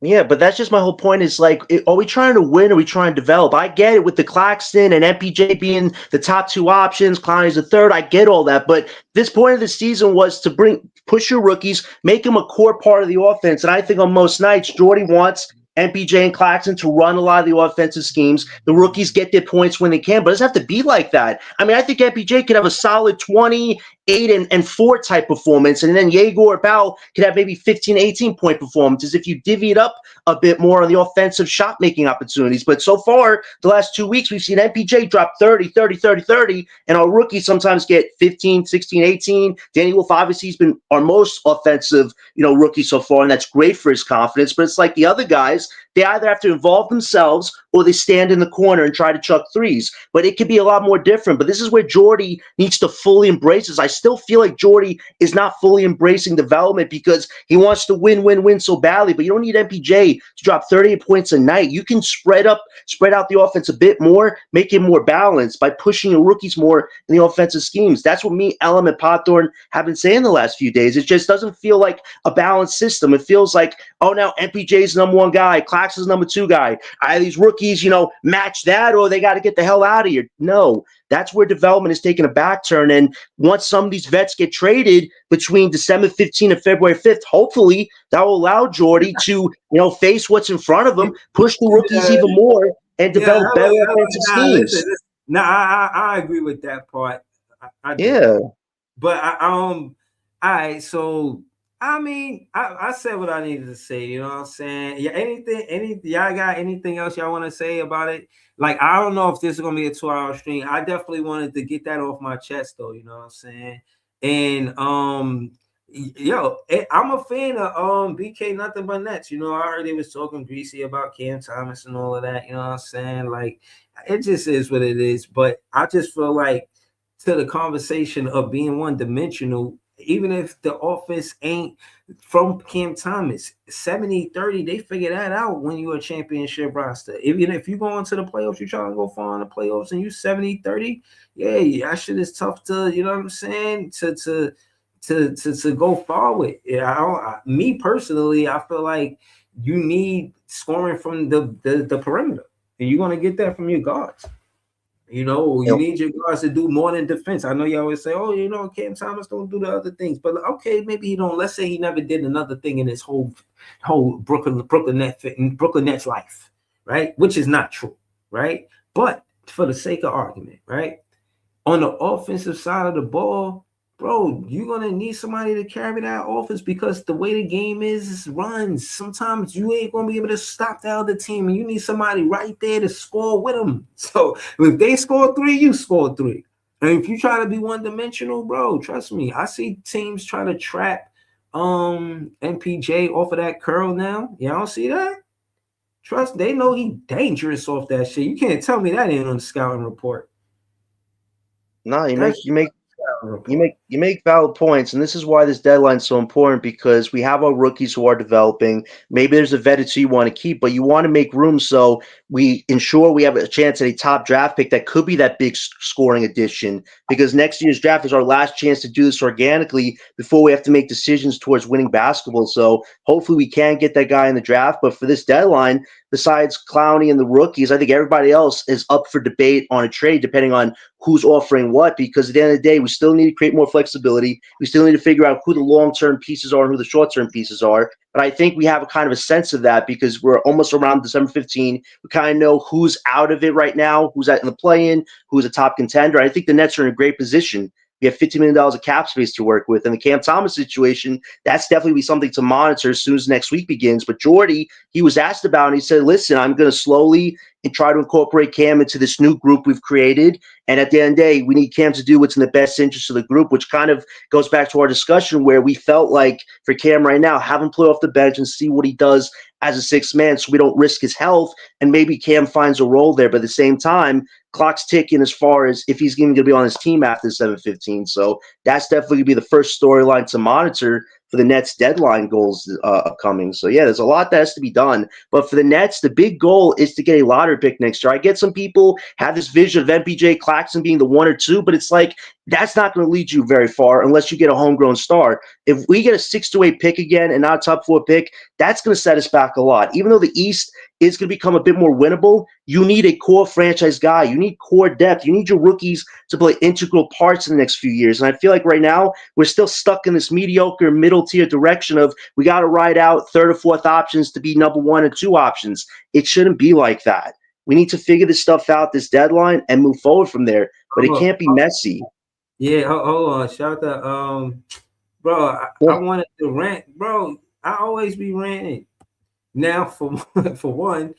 yeah, but that's just my whole point. Is like, are we trying to win or are we trying to develop? I get it with the Claxton and MPJ being the top 2 options. Clowney's the third. I get all that, but this point of the season was to push your rookies, make them a core part of the offense. And I think on most nights, Jordy wants MPJ and Claxton to run a lot of the offensive schemes. The rookies get their points when they can, but it doesn't have to be like that. I mean, I think MPJ could have a solid 20 and 4 type performance, and then Jaeger or Powell could have maybe 15, 18-point performances if you divvy it up a bit more on the offensive shot making opportunities. But so far, the last 2 weeks, we've seen MPJ drop 30, 30, 30, 30, and our rookies sometimes get 15, 16, 18. Danny Wolf obviously has been our most offensive, rookie so far, and that's great for his confidence. But it's like the other guys, they either have to involve themselves or they stand in the corner and try to chuck threes. But it could be a lot more different. But this is where Jordy needs to fully embrace this. I still feel like Jordy is not fully embracing development because he wants to win so badly. But you don't need MPJ to drop 38 points a night. You can spread out the offense a bit more, make it more balanced by pushing your rookies more in the offensive schemes. That's what me, Elam, and Potthorn have been saying the last few days. It just doesn't feel like a balanced system. It feels like, oh, now MPJ's number 1 guy, Claxton's number 2 guy. These rookies, match that, or they got to get the hell out of here. No, that's where development is taking a back turn. And once some of these vets get traded between December 15th and February 5th, hopefully that will allow Jordy to, face what's in front of him, push the rookies even more, and develop better offensive schemes. Listen. No, I agree with that part. I do. Yeah. But all right, so I said what I needed to say, you know what I'm saying? Yeah, y'all got anything else y'all want to say about it? Like, I don't know if this is gonna be a 2-hour stream. I definitely wanted to get that off my chest though, you know what I'm saying? And I'm a fan of BK Nothing But Nets. I heard they was talking greasy about Cam Thomas and all of that, you know what I'm saying? Like, it just is what it is. But I just feel like to the conversation of being one-dimensional, even if the offense ain't from Cam Thomas, 70-30, they figure that out when you're a championship roster. Even if you go into the playoffs, you try to go far in the playoffs and you 70-30, that shit is tough to, you know what I'm saying, to go far with. Me personally, I feel like you need scoring from the perimeter, and you're going to get that from your guards. You need your guards to do more than defense. I know you always say, oh, Cam Thomas don't do the other things. But okay, maybe he don't. Let's say he never did another thing in his whole Brooklyn Nets life, right? Which is not true, right? But for the sake of argument, right? On the offensive side of the ball, bro, you're going to need somebody to carry that offense because the way the game is runs. Sometimes you ain't going to be able to stop the other team, and you need somebody right there to score with them. So if they score 3, you score 3. And if you try to be one-dimensional, bro, trust me, I see teams try to trap MPJ off of that curl now. Y'all don't see that? Trust, they know he dangerous off that shit. You can't tell me that ain't on the scouting report. No, you make valid points, and this is why this deadline is so important, because we have our rookies who are developing. Maybe there's a vet or two you want to keep, but you want to make room so we ensure we have a chance at a top draft pick that could be that big scoring addition, because next year's draft is our last chance to do this organically before we have to make decisions towards winning basketball. So hopefully we can get that guy in the draft. But for this deadline, besides Clowney and the rookies, I think everybody else is up for debate on a trade, depending on who's offering what, because at the end of the day, we still need to create more flexibility. We still need to figure out who the long-term pieces are and who the short-term pieces are. But I think we have a kind of a sense of that because we're almost around December 15. We kind of know who's out of it right now, who's in the play-in, who's a top contender. I think the Nets are in a great position. We have $50 million of cap space to work with. And the Cam Thomas situation, that's definitely be something to monitor as soon as next week begins. But Jordy, he was asked about it, and he said, listen, I'm going to slowly and try to incorporate Cam into this new group we've created. And at the end of the day, we need Cam to do what's in the best interest of the group, which kind of goes back to our discussion where we felt like for Cam right now, have him play off the bench and see what he does as a sixth man so we don't risk his health. And maybe Cam finds a role there. But at the same time, clock's ticking as far as if he's even going to be on his team after 7:15. So that's definitely going to be the first storyline to monitor for the Nets deadline goals upcoming. So yeah, there's a lot that has to be done. But for the Nets, the big goal is to get a lottery pick next year. I get some people have this vision of MPJ Claxton being the 1 or 2, but it's like that's not going to lead you very far unless you get a homegrown star. If we get a 6 to 8 pick again and not a top 4 pick, that's going to set us back a lot. Even though the East is going to become a bit more winnable, you need a core franchise guy. You need core depth. You need your rookies to play integral parts in the next few years. And I feel like right now we're still stuck in this mediocre middle tier direction of we got to ride out third or fourth options to be number 1 or 2 options. It shouldn't be like that. We need to figure this stuff out this deadline and move forward from there. But it can't be messy. Yeah, hold on. Shout out, bro. I wanted to rant, bro. I always be ranting. Now, for for one,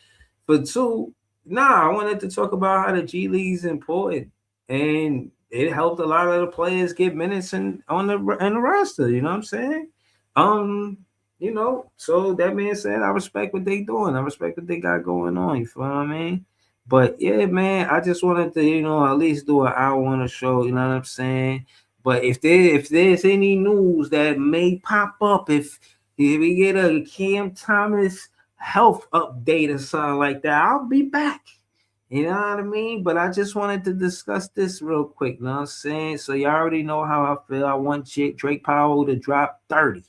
for two, nah, I wanted to talk about how the G League is important, and it helped a lot of the players get minutes on the roster. You know what I'm saying? Um, so that being said, I respect what they doing. I respect what they got going on. You feel what I mean? But yeah, man, I just wanted to, at least do an hour on the show. You know what I'm saying? But if there's any news that may pop up, if we get a Cam Thomas health update or something like that, I'll be back. You know what I mean? But I just wanted to discuss this real quick. You know what I'm saying? So you already know how I feel. I want Drake Powell to drop 30.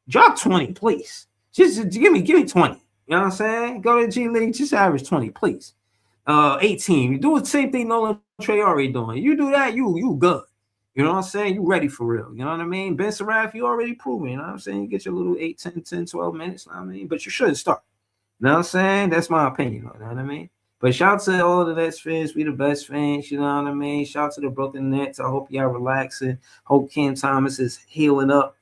Drop 20, please. Just give me 20. You know what I'm saying? Go to the G League, just average 20, please. 18. You do the same thing Nolan Traore doing. You do that, you good. You know what I'm saying? You ready for real. You know what I mean? Ben Saraf, you already proven. You know what I'm saying? You get your little 8, 10, 12 minutes. You know what I mean? But you should start. You know what I'm saying? That's my opinion. You know what I mean? But shout out to all the Nets fans. We the best fans. You know what I mean? Shout out to the Brooklyn Nets. I hope y'all relaxing. Hope Cam Thomas is healing up.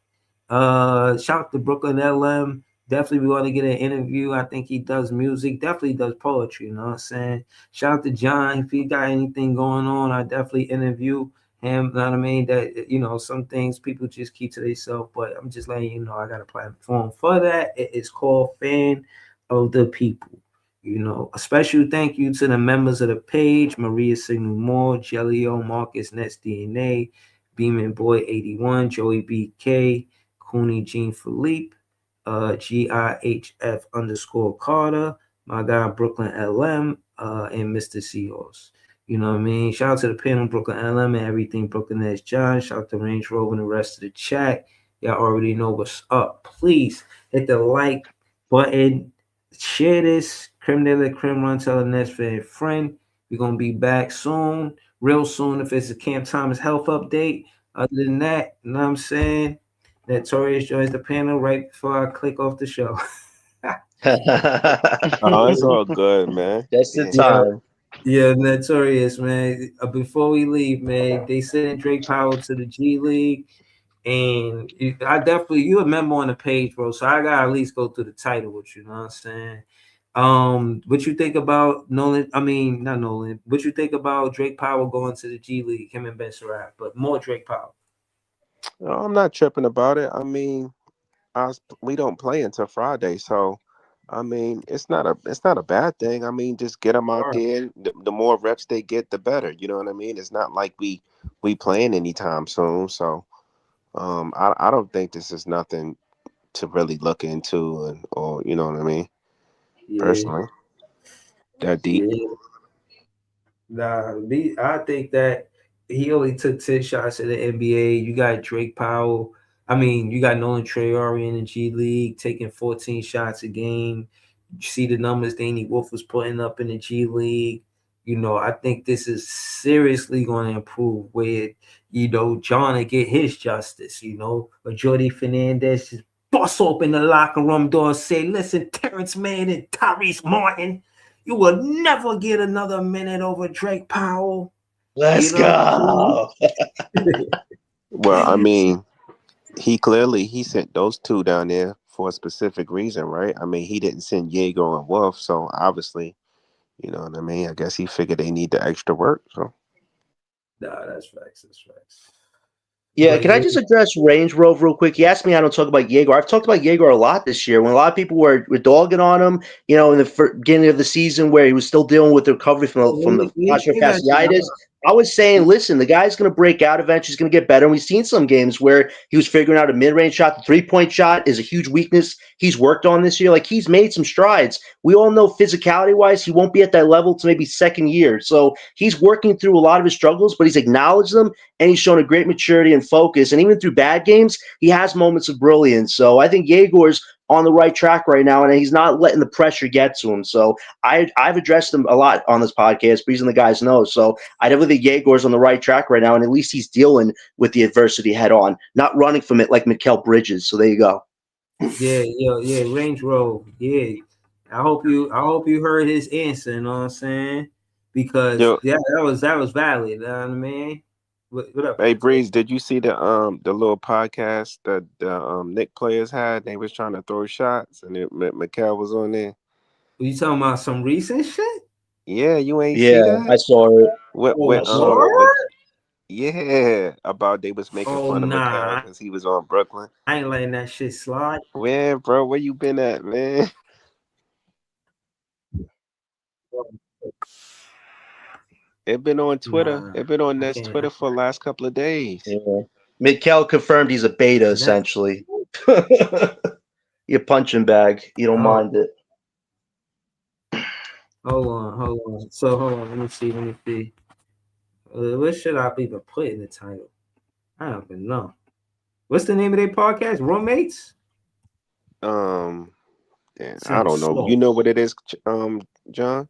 Shout out to Brooklyn LM. Definitely we want to get an interview. I think he does music, definitely does poetry, you know what I'm saying? Shout out to John. If he got anything going on, I definitely interview him. You know what I mean? That some things people just keep to themselves, but I'm just letting you know I got a platform for that. It is called Fan of the People. A special thank you to the members of the page, Maria Signal Moore, Jellio, Marcus Nets DNA, Beeman Boy 81, Joey BK, Cooney Jean Philippe, GIHF _ Carter, my guy Brooklyn LM, and Mr. Seahorse. You know what I mean? Shout out to the panel, Brooklyn LM, and everything Brooklyn S. John. Shout out to Range Rover and the rest of the chat. Y'all already know what's up. Please hit the like button, share this. Creme de la creme, run tell the next friend. We're going to be back soon, real soon, if it's a Cam Thomas health update. Other than that, you know what I'm saying? Notorious joins the panel right before I click off the show. Oh, it's all good, man. Just in Yeah. time. Yeah, Notorious, man. Before we leave, man, they sent Drake Powell to the G League. And you a member on the page, bro. So I gotta at least go through the title with you, know what I'm saying? What you think about Nolan? I mean, not Nolan. What you think about Drake Powell going to the G League, him and Ben Saraf, but more Drake Powell? I'm not tripping about it. I mean, we don't play until Friday, so I mean, it's not a bad thing. I mean, just get them out there. The more reps they get, the better. You know what I mean? It's not like we playing anytime soon, so I don't think this is nothing to really look into, or you know what I mean. Yeah, Personally, that deep. yeah. I think that he only took 10 shots at the NBA. You got Drake Powell. I mean, you got Nolan Traore in the G League taking 14 shots a game. You see the numbers Danny Wolf was putting up in the G League. I think this is seriously going to improve where, John will get his justice, or Jordy Fernandez just bust open the locker room door and say, listen, Terrence Mann and Tyrese Martin, you will never get another minute over Drake Powell. Let's go. Well, I mean, he sent those two down there for a specific reason, right? I mean, he didn't send Diego and Wolf, so obviously, you know what I mean. I guess he figured they need the extra work. So Nah, that's facts. That's facts. Yeah, But can I yeah, just address Range Rover real quick? He asked me I don't talk about Jaeger. I've talked about Jaeger a lot this year. When a lot of people were dogging on him, in the beginning of the season where he was still dealing with the recovery from the posture we got you. fasciitis, I was saying, listen, the guy's going to break out eventually. He's going to get better. And we've seen some games where he was figuring out a mid-range shot. The three-point shot is a huge weakness he's worked on this year. Like, he's made some strides. We all know physicality-wise, he won't be at that level to maybe second year. So he's working through a lot of his struggles, but he's acknowledged them, and he's shown a great maturity and focus. And even through bad games, he has moments of brilliance. So I think Yegor's on the right track right now, and he's not letting the pressure get to him. So I've addressed him a lot on this podcast, but he's in the guys know. So I definitely think Yegor's on the right track right now, and at least he's dealing with the adversity head on, not running from it like Mikal Bridges. So there you go. Yeah, Range Road. Yeah. I hope you heard his answer, you know what I'm saying? Because Yo, that was valid, you know what I mean? What up? Hey Breeze, did you see the little podcast that the Nick players had? They was trying to throw shots, and Mikal was on there. You talking about some recent shit? Yeah, you ain't see Yeah, I that? saw it. I saw it. Yeah, about they was making Oh fun of Mikal nah, because he was on Brooklyn. I ain't letting that shit slide. Where, bro? Where you been at, man? It been on Twitter. Nah, It been on I Nets can't. Twitter for the last couple of days. Yeah. Mikal confirmed he's a beta, That essentially. Your punching bag. You don't oh, mind it. hold on. So hold on. Let me see. What should I even put in the title? I don't even know. What's the name of their podcast? Roommates? Um, yeah, I Sounds don't know. You slow. know what it is, John?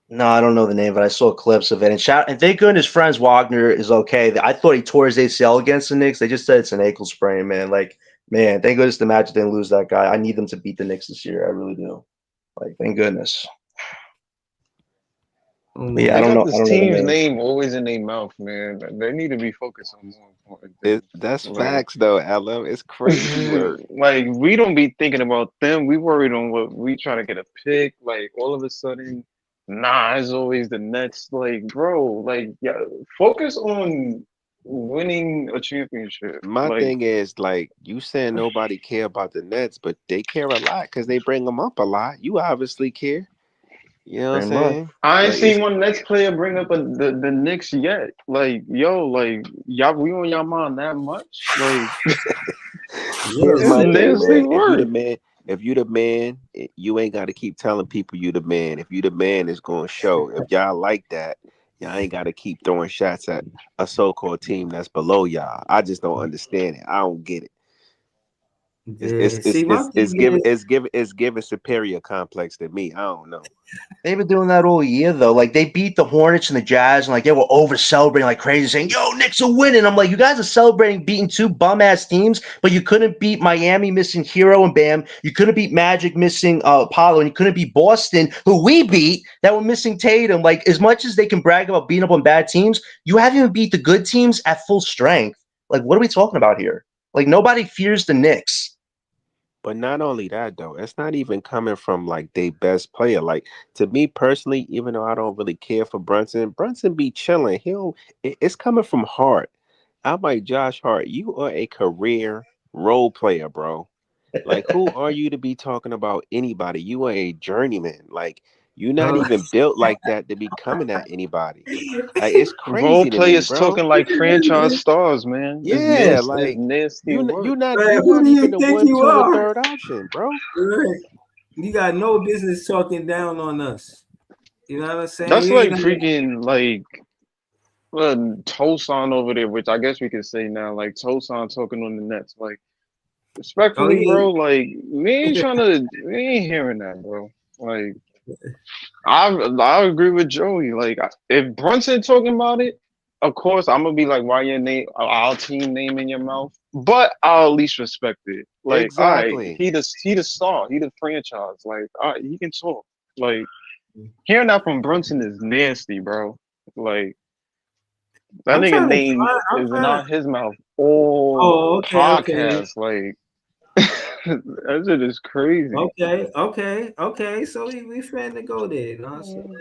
No, I don't know the name, but I saw clips of it. And thank goodness Franz Wagner is okay. I thought he tore his ACL against the Knicks. They just said it's an ankle sprain, man. Like, man, thank goodness the Magic didn't lose that guy. I need them to beat the Knicks this year. I really do. Like, thank goodness. But yeah, I They don't got know. I this don't know the team's name. name always in their mouth, man. They need to be focused on more important things. That's Like, facts though, LM. It's crazy work. like we don't be thinking about them. We worried on what we trying to get a pick. Like all of a sudden, nah, it's always the Nets. Like, bro, like yeah, focus on winning a championship. My Like thing is like you saying nobody care about the Nets, but they care a lot because they bring them up a lot. You obviously care. You know what I'm Pretty much. saying? I ain't Like it's seen one Nets player bring up the Knicks yet. Like, yo, like y'all we on y'all mind that much? Like Yeah, here's it's my thing, nasty man. work. If you the man, you ain't got to keep telling people you the man. If you the man, it's gonna show. If y'all like that, y'all ain't got to keep throwing shots at a so-called team that's below y'all. I just don't understand it. I don't get it. yeah. See, my thing is, It's giving superior complex to me. I don't know. They've been doing that all year, though. Like, they beat the Hornets and the Jazz, and, like, they were over-celebrating like crazy, saying, yo, Knicks are winning. I'm like, you guys are celebrating beating two bum-ass teams, but you couldn't beat Miami missing Hero and Bam. You couldn't beat Magic missing Apollo, and you couldn't beat Boston, who we beat, that were missing Tatum. Like, as much as they can brag about beating up on bad teams, you haven't even beat the good teams at full strength. Like, what are we talking about here? Like, nobody fears the Knicks. But not only that though, it's not even coming from like their best player. Like to me personally, even though I don't really care for Brunson be chilling. It's coming from Hart. I'm like Josh Hart. You are a career role player, bro. Like who are you to be talking about anybody? You are a journeyman. Like you're not oh, even built like that to be coming at anybody. Like it's Role crazy to me, players bro. talking like franchise stars, man. Yeah, It's like nasty work. man, you're who not do even you the think one, you two, or are? third option, bro. Right. You got no business talking down on us. You know what I'm saying? That's You like ain't freaking like Tosan over there, which I guess we can say now, like Tosan talking on the Nets. Like oh respectfully, yeah. bro, like we ain't hearing that, bro. Like I agree with Joey. Like if Brunson talking about it, of course I'm gonna be like, why your name, our team name in your mouth? But I'll at least respect it. Like, all right, Exactly. he the star, he the franchise. Like, all right, he can talk. Like hearing that from Brunson is nasty, bro. Like that I'm nigga trying to name find. I'm is trying to. not his mouth. All Oh, okay. podcast, like that shit is crazy. Okay. So we finna go there. You know what I'm saying?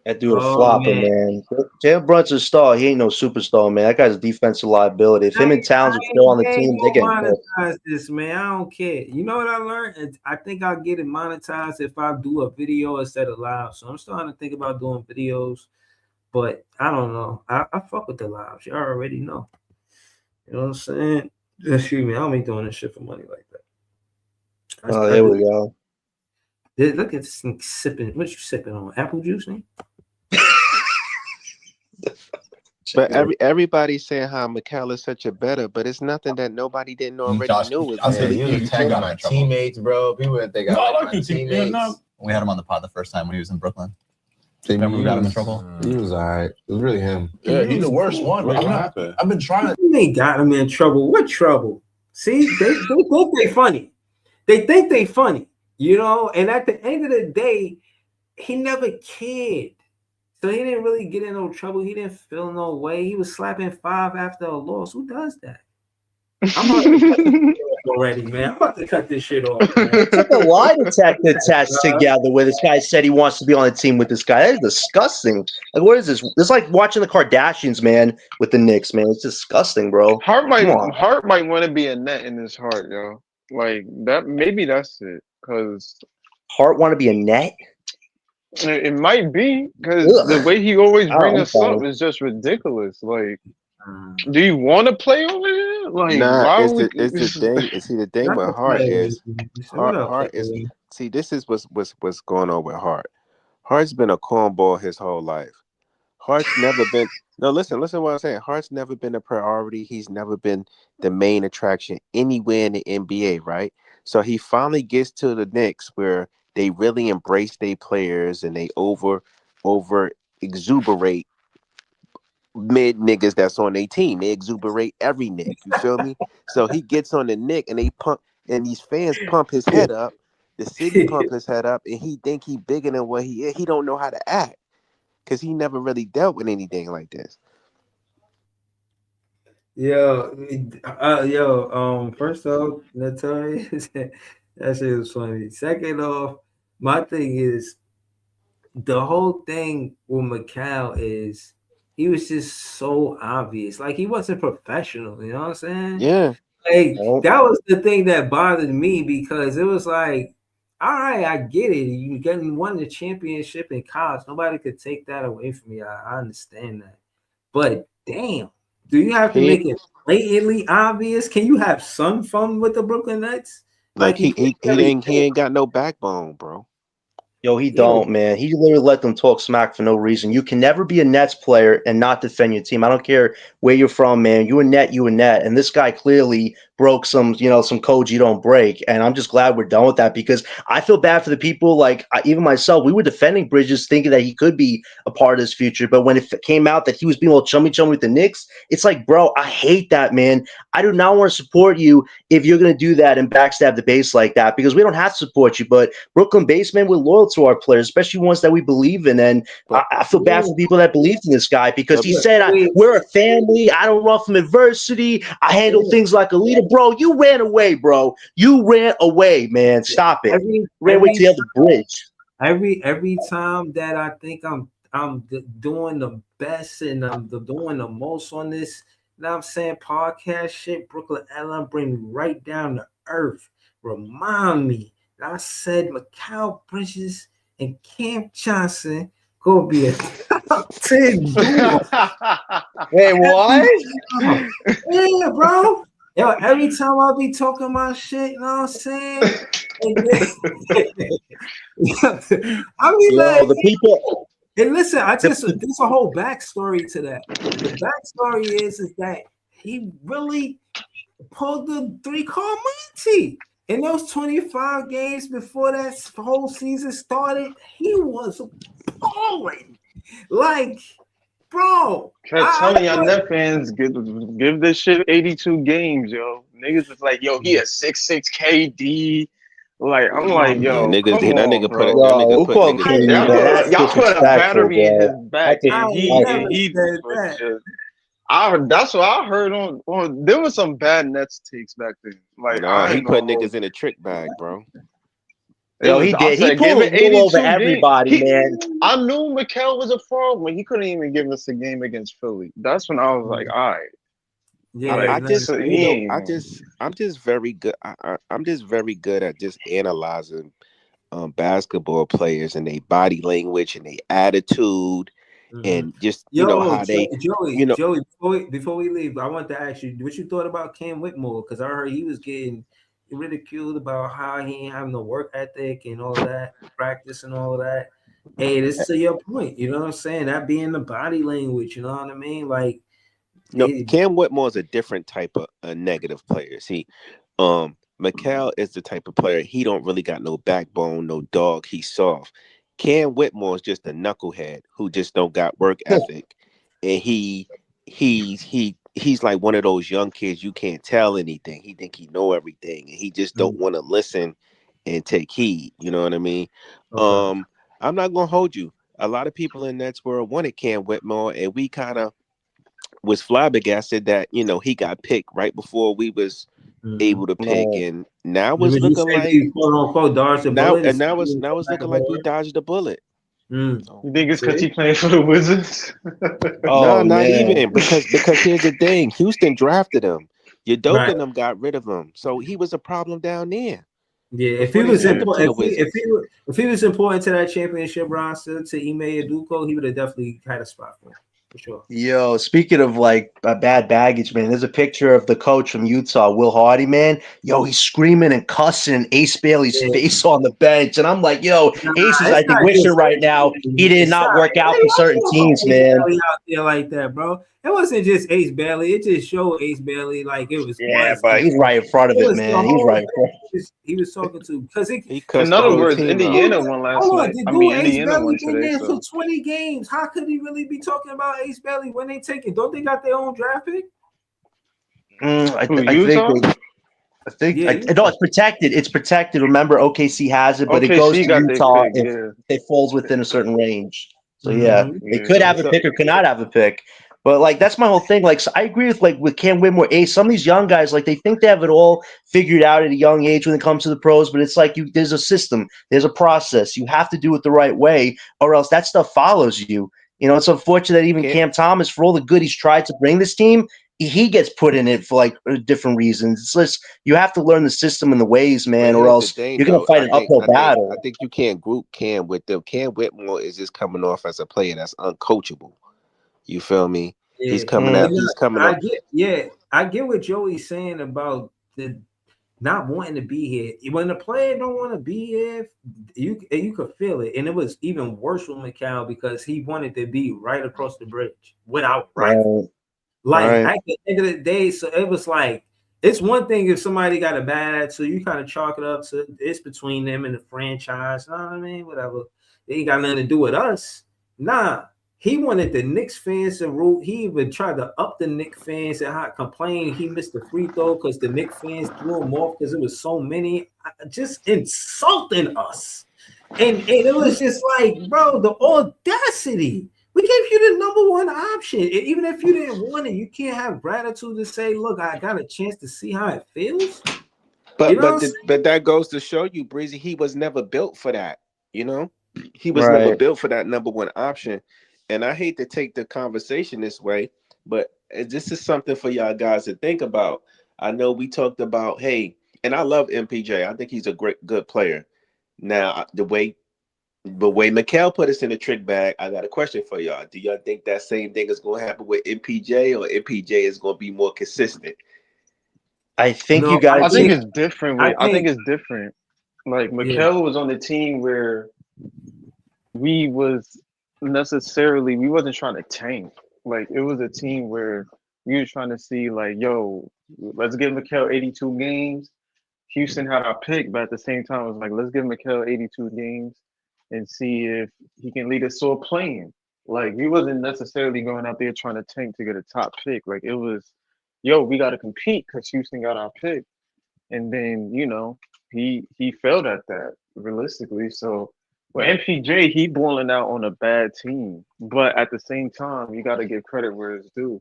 That dude a Oh flopper, man. man. Jalen Brunson's star. He ain't no superstar, man. That guy's a defensive liability. If him and Towns are still on the They ain't team, they're getting gonna cooked. monetize this, man. I don't care. You know what I learned? I think I'll get it monetized if I do a video instead of live. So I'm starting to think about doing videos, but I don't know. I fuck with the lives. You already know. You know what I'm saying? Excuse me. I don't be doing this shit for money like that. Oh, I here do. we go. Look at this thing sipping. What you sipping on? Apple juice, man? But everybody's saying how Mikal is such a better, but it's nothing that nobody didn't already know. It's really you tagged on my teammates, bro. People would think I like my teammates. We had him on the pod the first time when he was in Brooklyn. Remember we got him in trouble? He was alright. It was really him. Yeah, he's the worst one. What happened? I've been trying to. You ain't got him in trouble. What trouble? See, they think they funny. They think they funny, you know. And at the end of the day, he never cared. So he didn't really get in no trouble. He didn't feel no way. He was slapping 5 after a loss. Who does that? I'm about to cut this shit off already, man. I'm about to cut this shit off, man. They took a lie detector test together where this guy said he wants to be on the team with this guy. That is disgusting. Like, what is this? It's like watching the Kardashians, man, with the Knicks, man. It's disgusting, bro. Hart Come on. might want to be a net in his heart, yo. Like that. Maybe that's it. Cause Hart want to be a net? it might be because Ugh. the way he always bring I'm us up fine. is just ridiculous. Like, do you want to play over here? Like, Nah, why it's would the thing. See, the thing with Hart is Hart is. See, this is what's going on with Hart. Hart's been a cornball his whole life. Hart's never been. No, listen to what I'm saying. Hart's never been a priority. He's never been the main attraction anywhere in the NBA, right? So he finally gets to the Knicks where they really embrace their players and they over exuberate mid niggas that's on their team. They exuberate every Nick. You feel me? So he gets on the Nick and they pump, and these fans pump his head up. The city pump his head up, and he think he bigger than what he is. He don't know how to act because he never really dealt with anything like this. First off, Notorious, that shit was funny. Second off, my thing is the whole thing with Macau is he was just so obvious. Like he wasn't professional, you know what I'm saying? Yeah. Like that was the thing that bothered me because it was like, all right, I get it. You won the championship in college. Nobody could take that away from me. I understand that. But damn, do you have to make it blatantly obvious? Can you have some fun with the Brooklyn Nets? Like he ain't got no backbone, bro. Yo, he don't, man. He literally let them talk smack for no reason. You can never be a Nets player and not defend your team. I don't care where you're from, man. You a net, you a net. And this guy clearly broke some codes you don't break. And I'm just glad we're done with that because I feel bad for the people, even myself. We were defending Bridges thinking that he could be a part of this future. But when it came out that he was being all chummy with the Knicks, it's like, bro, I hate that, man. I do not want to support you if you're going to do that and backstab the base like that because we don't have to support you. But Brooklyn basement, we're loyal to our players, especially ones that we believe in. And I feel bad for people that believed in this guy because he said, we're a family. I don't run from adversity. I handle things like a leader. Bro, you ran away, bro. You ran away, man. Stop it. Ran away to the other bridge. Every time that I think I'm doing the best and I'm doing the most on this, you know what I'm saying, podcast shit, Brooklyn Ellen bring me right down to earth. Remind me that I said Macau Bridges and Cam Johnson gonna be a top 10 duo. Wait, what? Yeah, bro. Yo, every time I be talking my shit, you know what I'm saying? I mean, the people. And listen, there's a whole backstory to that. The backstory is that he really pulled the 3-card Monty. In those 25 games before that whole season started, he was balling. Like, bro. Kept telling y'all net fans, give this shit 82 games, yo. Niggas is like, yo, he a 6'6" KD. Like, I'm like, yo, niggas, come that on, nigga bro. Y'all put a battery in his back, and he that's what I heard on. There was some bad Nets takes back then. Like, he put niggas in a trick bag, bro. Yo, he did. He pulled a wool over everybody, man. I knew Mikal was a fraud when he couldn't even give us a game against Philly. That's when I was like, all right. Yeah, I'm just very good. I'm just very good at just analyzing basketball players and their body language and their attitude and just how they. Joey, before we leave, I want to ask you what you thought about Cam Whitmore because I heard he was getting ridiculed about how he ain't having no work ethic and all that, practice and all of that. Hey, this is to your point. You know what I'm saying? That being the body language. You know what I mean? Like. No, Cam Whitmore is a different type of a negative player. See, Mikal is the type of player, he don't really got no backbone, no dog, he's soft. Cam Whitmore is just a knucklehead who just don't got work ethic. And he's like one of those young kids you can't tell anything. He think he know everything and he just don't want to listen and take heed. You know what I mean? Okay. I'm not gonna hold you. a lot of people in Nets world wanted Cam Whitmore, and we kind of was flabbergasted that he got picked right before we was able to pick, and now Would it's you looking say like we quote unquote dodged the bullet? now it's looking like we dodged the bullet. You think it's because he playing for the Wizards? No, Oh not man. even because here's the thing: Houston drafted him. Udoka Right. and them got rid of him, so he was a problem down there. Yeah, if Before he they was sent him to the important, Wizards. if he was important to that championship roster to Ime Udoka, he would have definitely had a spot for him, for sure. Yo, speaking of like bad baggage, man, there's a picture of the coach from Utah, Will Hardy, man. Yo, he's screaming and cussing Ace Bailey's face on the bench. And I'm like, yo, Ace is, I It's think, not wishing just right now he did it's not not. work out Hey, for why certain you teams, Ace man. Bailey out there like that, bro? It wasn't just Ace Bailey. It just showed Ace Bailey like it was. Yeah, but he's right in front of it, man. He's right in front. He was talking to because He In cussed the other whole words, team out. Indiana won last hold on, night. did I mean, Ace Indiana Bailey won been today. there So for 20 games? How could he really be talking about Ace Bailey when they take it? Don't they got their own draft pick? I think Utah? no, it's protected. It's protected. Remember, OKC has it, but it goes OKC to got their Utah pick, if yeah. it falls within a certain range. So Mm-hmm. they could have a So pick or could not have a pick. But like that's my whole thing. Like so I agree with Cam Whitmore, Ace. Some of these young guys, like they think they have it all figured out at a young age when it comes to the pros. But it's like there's a system, there's a process. You have to do it the right way, or else that stuff follows you. It's unfortunate that even Cam- Cam Thomas, for all the good he's tried to bring this team, he gets put in it for like different reasons. It's just you have to learn the system and the ways, But man, or here's the else thing, you're gonna though. fight an uphill battle. I think you can't group Cam with them. Cam Whitmore is just coming off as a player that's uncoachable. You feel me? Yeah, He's coming out. And, He's coming I up. get. Yeah, I get what Joey's saying about the not wanting to be here. When the player don't want to be here, you could feel it, and it was even worse with McCall because he wanted to be right across the bridge without rifle. Like at the end of the day, so it was like it's one thing if somebody got a bad attitude, you kind of chalk it up to it's between them and the franchise. You know what I mean? Whatever. They ain't got nothing to do with us. Nah. He wanted the Knicks fans to root. He even tried to up the Knicks fans and complain he missed the free throw because the Knicks fans threw him off because it was so many, just insulting us. And it was just like, bro, the audacity. We gave you the number one option. Even if you didn't want it, you can't have gratitude to say, look, I got a chance to see how it feels. But that goes to show you, Breezy, he was never built for that. He was never built for that number one option. And I hate to take the conversation this way, but this is something for y'all guys to think about. I know we talked about, hey, and I love MPJ. I think he's a good player. Now, the way Mikal put us in the trick bag, I got a question for y'all. Do y'all think that same thing is going to happen with MPJ, or MPJ is going to be more consistent? I think you got. I think it's different. I think it's different. Like Mikal was on the team where we wasn't trying to tank. Like it was a team where we were trying to see like, yo, let's give Mikal 82 games. Houston had our pick, but at the same time, it was like, let's give Mikal 82 games and see if he can lead us to a play-in. Like we wasn't necessarily going out there trying to tank to get a top pick. Like it was, yo, we got to compete because Houston got our pick, and then he failed at that realistically. So. Well, MPJ, he balling out on a bad team, but at the same time, you got to give credit where it's due.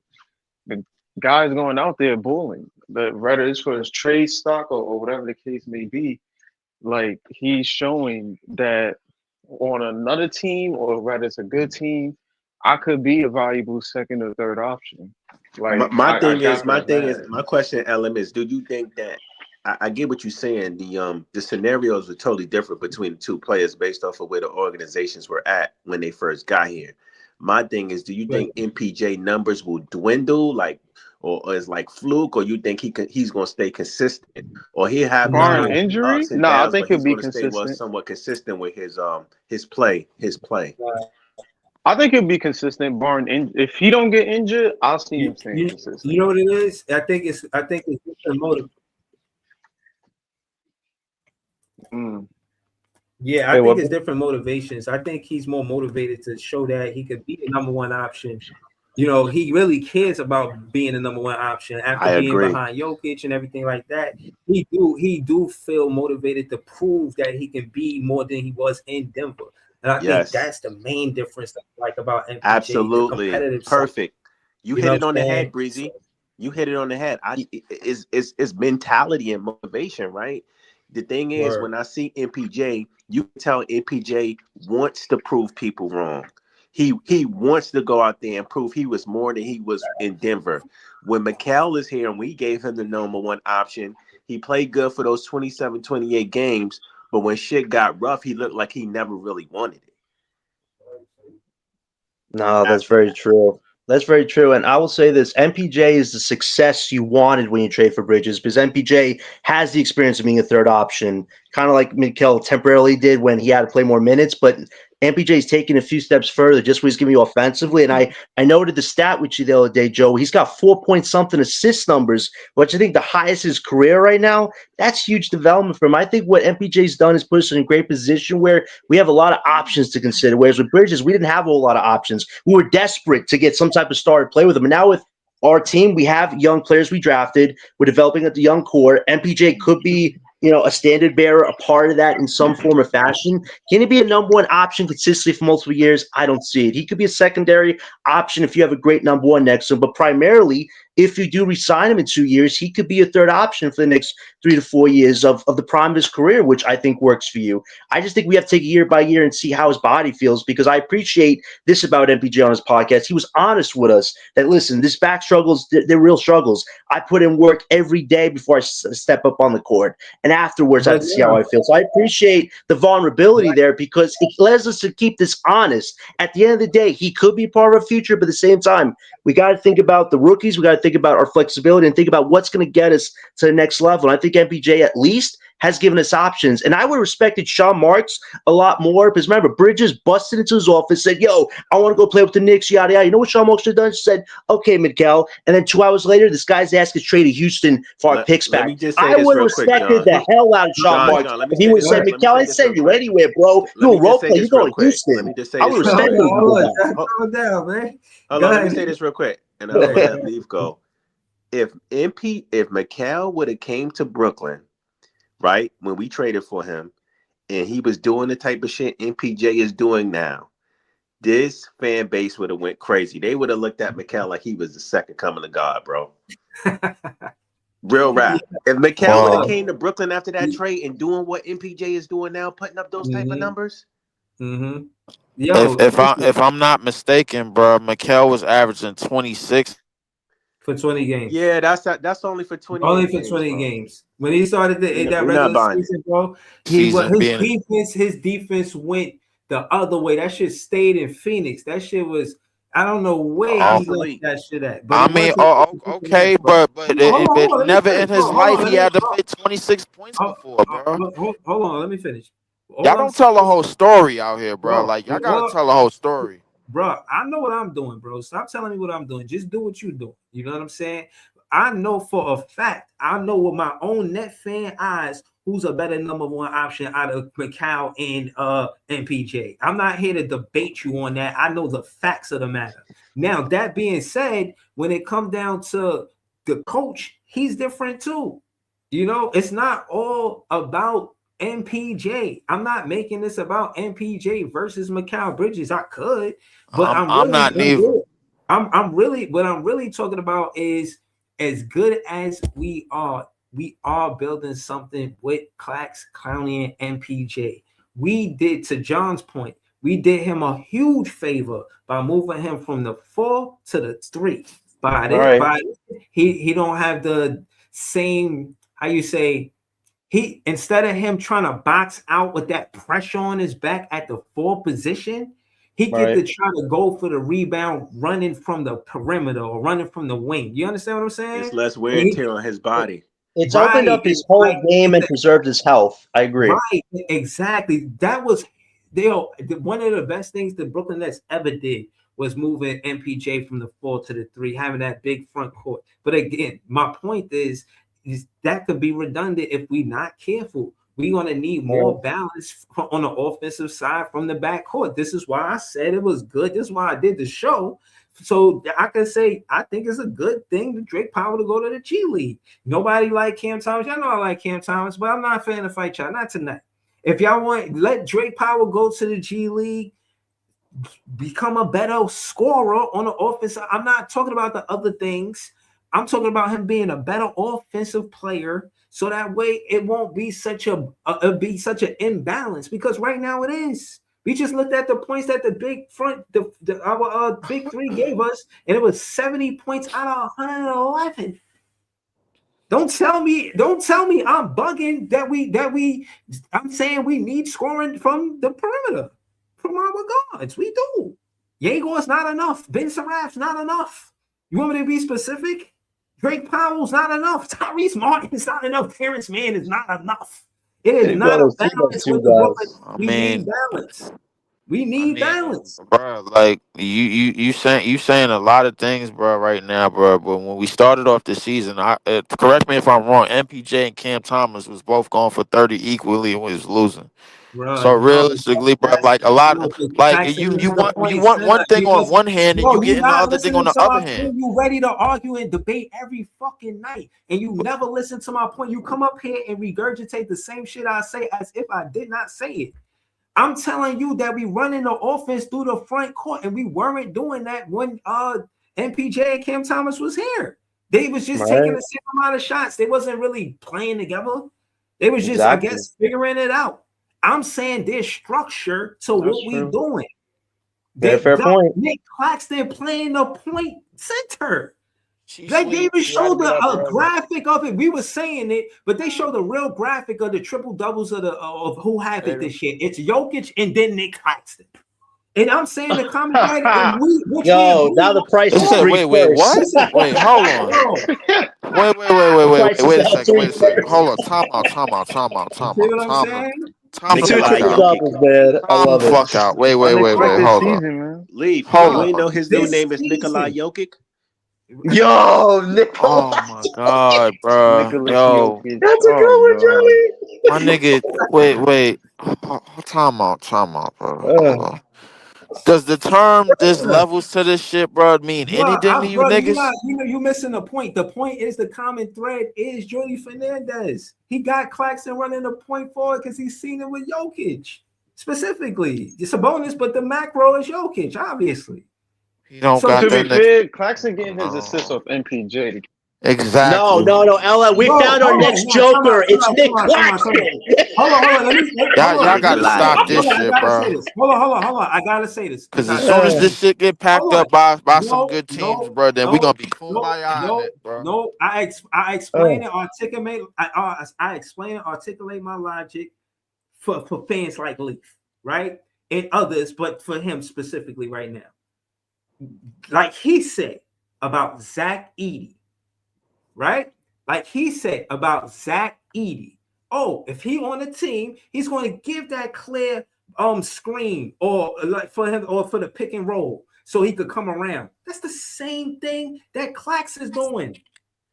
The guy's going out there bullying, whether it's for his trade stock or whatever the case may be. Like he's showing that on another team, or whether it's a good team, I could be a valuable second or third option. Like my question, LM, is: do you think that? I get what you're saying. The scenarios were totally different between the two players based off of where the organizations were at when they first got here. My thing is, do you think MPJ numbers will dwindle, or is like fluke, or you think he's going to stay consistent, or he'll have barring injury? ups and No, downs, I think but he's he'll be going to stay consistent. somewhat consistent with his play. I think he'll be consistent, barring if he don't get injured, I'll see him staying consistent. You know what it is? I think it's different motive. Yeah, I think it's different motivations. I think he's more motivated to show that he could be the number one option. He really cares about being the number one option after being behind Jokic and everything like that. He do feel motivated to prove that he can be more than he was in Denver. And I think Yes. that's the main difference that I like about MPJ, the Absolutely. competitive side. Perfect. You You hit know it what on I'm the head, saying? Breezy. You hit it on the head. It's mentality and motivation, right? The thing is, Word. when I see MPJ, you can tell MPJ wants to prove people wrong. He wants to go out there and prove he was more than he was in Denver. When Mikal is here and we gave him the number one option, he played good for those 27, 28 games. But when shit got rough, he looked like he never really wanted it. No, that's very true. That's very true. And I will say this, MPJ is the success you wanted when you trade for Bridges because MPJ has the experience of being a third option, kind of like Mikal temporarily did when he had to play more minutes. But MPJ's taking a few steps further just what he's giving you offensively. And I noted the stat with you the other day, Joe. He's got 4-point-something assist numbers, which I think the highest in his career right now. That's huge development for him. I think what MPJ's done is put us in a great position where we have a lot of options to consider. Whereas with Bridges, we didn't have a whole lot of options. We were desperate to get some type of star to play with him. And now with our team, we have young players we drafted. We're developing at the young core. MPJ could be, a standard bearer, a part of that in some form or fashion. Can he be a number one option consistently for multiple years? I don't see it. He could be a secondary option if you have a great number one next to him. But primarily, if you do resign him in 2 years, he could be a third option for the next 3 to 4 years of the prime of his career, which I think works for you. I just think we have to take it year by year and see how his body feels because I appreciate this about MPJ on his podcast. He was honest with us that, listen, this back struggles, they're real struggles. I put in work every day before I step up on the court. And afterwards, I have to see how I feel. So I appreciate the vulnerability there because it allows us to keep this honest. At the end of the day, he could be part of our future, but at the same time, we got to think about the rookies. We got to think about our flexibility and think about what's going to get us to the next level. And I think MPJ at least has given us options. And I would have respected Sean Marks a lot more because remember, Bridges busted into his office, said, yo, I want to go play with the Knicks, yada, yada. You know what Sean Marks should have done? She said, okay, Mikal. And then 2 hours later, this guy's asking to trade to Houston for our picks back. I would have respected the hell out of Sean Marks if he would have said, Mikal, I'd send you anywhere, bro. You're a role player. You're going to Houston. I would respect him. Calm down, man. Let me say this real quick, and I'm going to let Leaf go. If Mikal would have came to Brooklyn, right, when we traded for him, and he was doing the type of shit MPJ is doing now, this fan base would have went crazy. They would have looked at Mikal like he was the second coming of God, bro. Real rap. If Mikal would have came to Brooklyn after that trade and doing what MPJ is doing now, putting up those type of numbers. Yo, if I'm not mistaken, bro, Mikal was averaging 26 for 20 games. Yeah, that's only for 20. Only for 20 games. When he started that regular season, bro, his defense went the other way. That shit stayed in Phoenix. That shit was. I don't know where he left that shit at. But okay, but never in his life he had to play 26 points before, bro. Hold on, let me finish. Y'all don't tell the whole story out here, bro. Like y'all gotta tell the whole story. Bro, I know what I'm doing, bro. Stop telling me what I'm doing. Just do what you're doing. You know what I'm saying? I know for a fact, I know with my own net fan eyes who's a better number one option out of Mikal and MPJ. I'm not here to debate you on that. I know the facts of the matter. Now, that being said, when it comes down to the coach, he's different too. You know, it's not all about MPJ. I'm not making this about MPJ versus Mikal Bridges. I could, but I'm really talking about is as good as we are building something with Clax, Clowney, and MPJ. We did, to John's point, we did him a huge favor by moving him from the 4 to the 3. He don't have the same, how you say, he, instead of him trying to box out with that pressure on his back at the 4 position, he get to try to go for the rebound, running from the perimeter or running from the wing. You understand what I'm saying? It's less wear and tear on his body. It's opened up his whole game and preserved his health. I agree. Right, exactly. That was one of the best things the Brooklyn Nets ever did was moving MPJ from the 4 to the 3, having that big front court. But again, my point is that could be redundant if we're not careful. We're going to need more balance on the offensive side from the backcourt. This is why I said it was good. This is why I did the show. So I can say I think it's a good thing to Drake Powell to go to the G League. Nobody like Cam Thomas. Y'all know I like Cam Thomas, but I'm not a fan of fight y'all. Not tonight. If y'all want, let Drake Powell go to the G League, become a better scorer on the offense. I'm not talking about the other things. I'm talking about him being a better offensive player, so that way it won't be such an imbalance. Because right now it is. We just looked at the points that the big front, our big three gave us, and it was 70 points out of 111. Don't tell me I'm bugging I'm saying we need scoring from the perimeter, from our guards. We do. Yeagor's not enough. Ben Saraf's not enough. You want me to be specific? Drake Powell's not enough. Tyrese Martin's not enough. Terrence Mann is not enough. It is not a balance with the Brooklyn. We need balance. We need balance, bro. Like you saying a lot of things, bro, right now, bro. But when we started off the season, correct me if I'm wrong. MPJ and Cam Thomas was both going for 30 equally and was losing. Bro, so realistically, bro, like a lot, like you want one thing on one hand and you getting the other thing on the other hand. You ready to argue and debate every fucking night, and you never listen to my point. You come up here and regurgitate the same shit I say as if I did not say it. I'm telling you that we running the offense through the front court, and we weren't doing that when MPJ and Cam Thomas was here. They was just taking the same amount of shots. They wasn't really playing together. They was just, I guess, figuring it out. I'm saying there's structure to what we doing. Fair point. Nick Claxton playing the point center. They even showed a graphic of it. We were saying it, but they showed the real graphic of the triple doubles of who have it this year. It's Jokic and then Nick Claxton. And I'm saying the commentary. Now the price is wait, what? Wait, hold on. Wait a second. Hold on. Time out. I love it. Fuck out. Wait. Hold on. Leave. Hold on. You know his new name is Nikolai Jokic. Yo, Nikolai. Oh my god, bro. Yo, that's a good one, Joey. My nigga. Wait. Time out, bro. Hold on. Does the term "there's levels to this shit," bro, mean anything to you niggas? You missing the point. The point is the common thread is Jordy Fernandez. He got Claxton running the point forward because he's seen it with Jokic specifically. It's a bonus, but the macro is Jokic, obviously. He don't got to that be fair, Claxton getting his assists off MPJ. Exactly. No, Ella. We found our next Joker. It's Nick Claxton. Hold on. Y'all gotta stop this shit, bro. Hold on. I gotta say this. Because as soon as this shit get packed up by some good teams, bro, then we gonna be kumbaya, bro. No, I explain it, articulate. I explain and articulate my logic for fans like Leaf, right, and others, but for him specifically right now. Like he said about Zach Edey, right? Like he said about Zach Edey. Oh, if he on the team, he's going to give that clear screen or like for him or for the pick and roll so he could come around. That's the same thing that Clax is doing.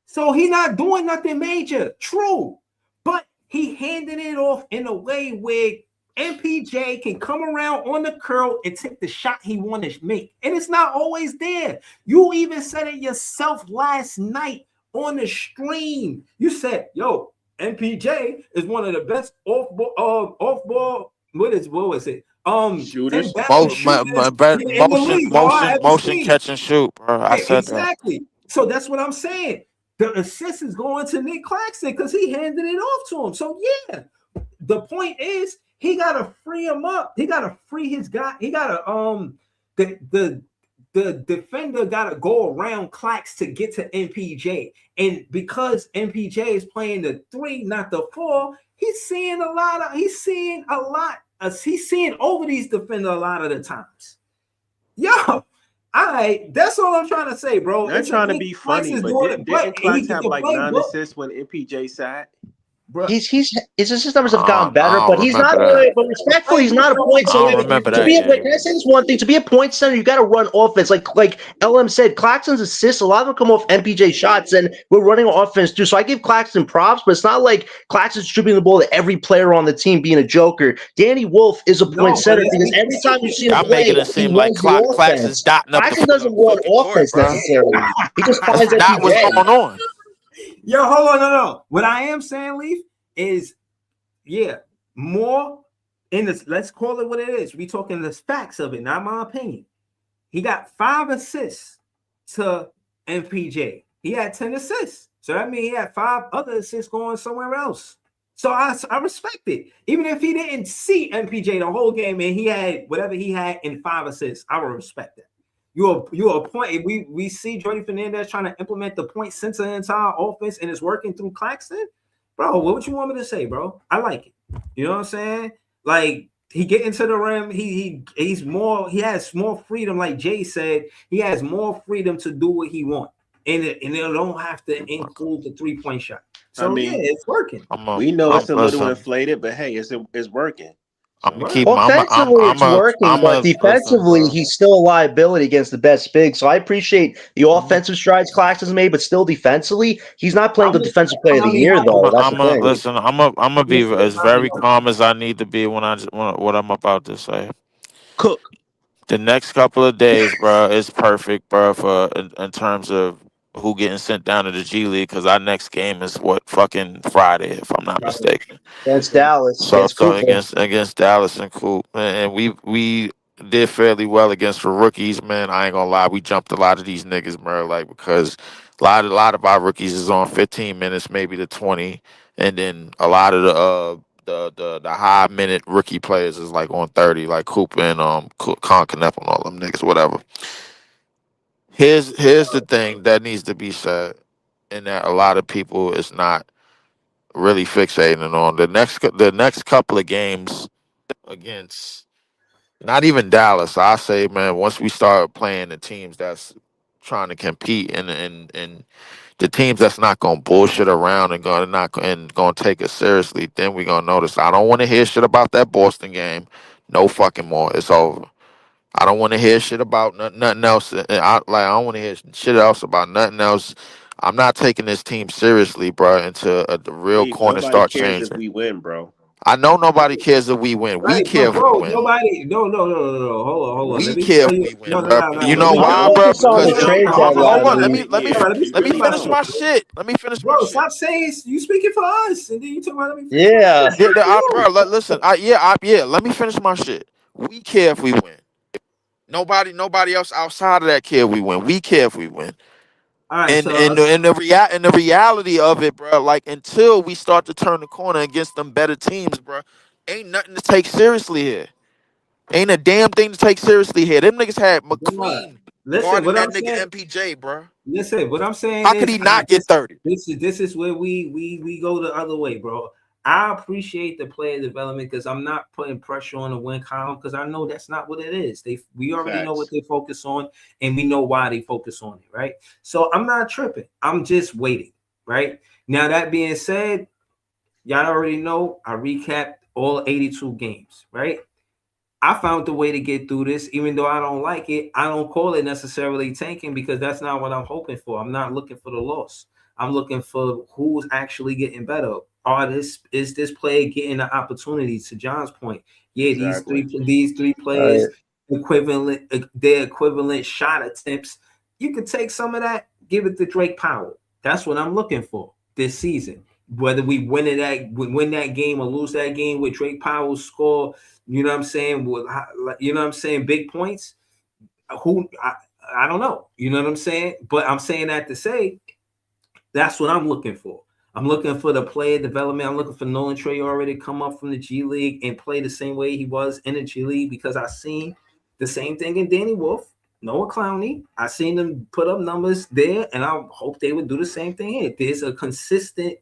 So he not doing nothing major, true, but he handing it off in a way where MPJ can come around on the curl and take the shot he want to make. And it's not always there. You even said it yourself last night on the stream. You said, yo, MPJ is one of the best off ball. What was it? Shooters. Motion catch and shoot, bro. I said exactly. So that's what I'm saying. The assist is going to Nick Claxton because he handed it off to him. So yeah, the point is he gotta free him up. He gotta free his guy. He gotta the defender gotta go around Clax to get to MPJ. And because MPJ is playing the 3, not the 4, he's seeing over these defenders a lot of the times. Yo, that's all I'm trying to say, bro. They're trying to be funny, but didn't Clax have like 9 assists when MPJ sat? His assist numbers have gotten better, but he's not. But respectfully, he's not a point center. Can I say this one thing? To be a point center, you got to run offense. Like LM said, Claxton's assists, a lot of them come off MPJ shots, and we're running offense too. So I give Claxton props, but it's not like Claxton's distributing the ball to every player on the team being a joker. Danny Wolf is a point center because every time you see him play, making it seem like Claxton's dotting up. Claxton doesn't run offense necessarily. He just finds that what's going on. Yo, hold on, no. What I am saying, Leaf, is more in this, let's call it what it is. We talking the facts of it, not my opinion. He got 5 assists to MPJ. He had 10 assists. So that means he had 5 other assists going somewhere else. So I respect it. Even if he didn't see MPJ the whole game and he had whatever he had in 5 assists, I would respect that. You're a point. We see Jordy Fernandez trying to implement the point center entire offense and it's working through Claxton. Bro, what would you want me to say, bro? I like it. You know what I'm saying? Like, he get into the rim. He has more freedom. Like Jay said, he has more freedom to do what he wants. And it don't have to include the 3-point shot. So I mean, yeah, it's working. We know it's a little inflated, but hey, it's working. I'm gonna keep. Offensively, it's working, but defensively, listen, he's still a liability against the best big. So I appreciate the offensive strides Claxton's made, but still defensively, he's not playing the defensive player of the year, though. That's the thing. listen. I'm gonna be as very calm as I need to be when what I'm about to say. Cook. The next couple of days, bro, is perfect, bro, for in terms of who getting sent down to the G League, because our next game is fucking Friday, if I'm not mistaken. Against Dallas. So against Dallas and Coop, and we did fairly well against the rookies, man. I ain't gonna lie, we jumped a lot of these niggas, bro, like because a lot of our rookies is on 15 minutes, maybe to 20, and then a lot of the high minute rookie players is like on 30, like Cooper and Con Knepp and all them niggas, whatever. Here's the thing that needs to be said, and that a lot of people is not really fixating on the next couple of games against not even Dallas. I say, man, once we start playing the teams that's trying to compete and the teams that's not gonna bullshit around and gonna take us seriously, then we gonna notice. I don't want to hear shit about that Boston game. No fucking more. It's over. I don't want to hear shit about nothing else. I don't want to hear shit else about nothing else. I'm not taking this team seriously, bro, until the real corner Nobody start cares changing. if we win, bro. I know nobody cares if we win. We Right, care if we bro, win. nobody. No. Hold on. We Let me care tell if you. we win, No. bro. You Let know me why, tell bro? you. Focus on Because the trade hold on. Let deadline. me finish my shit. Let me finish my Bro, shit. stop saying you speaking for us, and then you talk about let me. Yeah. Bro. Listen. Let me finish my shit. We care if we win. Nobody else outside of that care if we win. We care if we win. All right, And so the reality of it, bro, like until we start to turn the corner against them better teams, bro, ain't nothing to take seriously here. Ain't a damn thing to take seriously here. Them niggas had McQueen listen, guarding what that I'm nigga saying. MPJ, bro. Listen, what I'm saying How could is he not get 30? This is where we go the other way, bro. I appreciate the player development because I'm not putting pressure on the win column because I know that's not what it is. We already know what they focus on and we know why they focus on it, right? So I'm not tripping. I'm just waiting, right? Now that being said, y'all already know I recapped all 82 games, right? I found the way to get through this, even though I don't like it. I don't call it necessarily tanking because that's not what I'm hoping for. I'm not looking for the loss. I'm looking for who's actually getting better. Is this player getting the opportunity? To John's point, yeah, Exactly. these three players equivalent, their equivalent shot attempts. You could take some of that, give it to Drake Powell. That's what I'm looking for this season. Whether we win that game or lose that game with Drake Powell score, you know what I'm saying? You know what I'm saying? Big points. I don't know. You know what I'm saying? But I'm saying that to say that's what I'm looking for. I'm looking for the player development. I'm looking for Nolan Traore to come up from the G League and play the same way he was in the G League because I seen the same thing in Danny Wolf, Noah Clowney. I seen them put up numbers there, and I hope they would do the same thing here. There's a consistency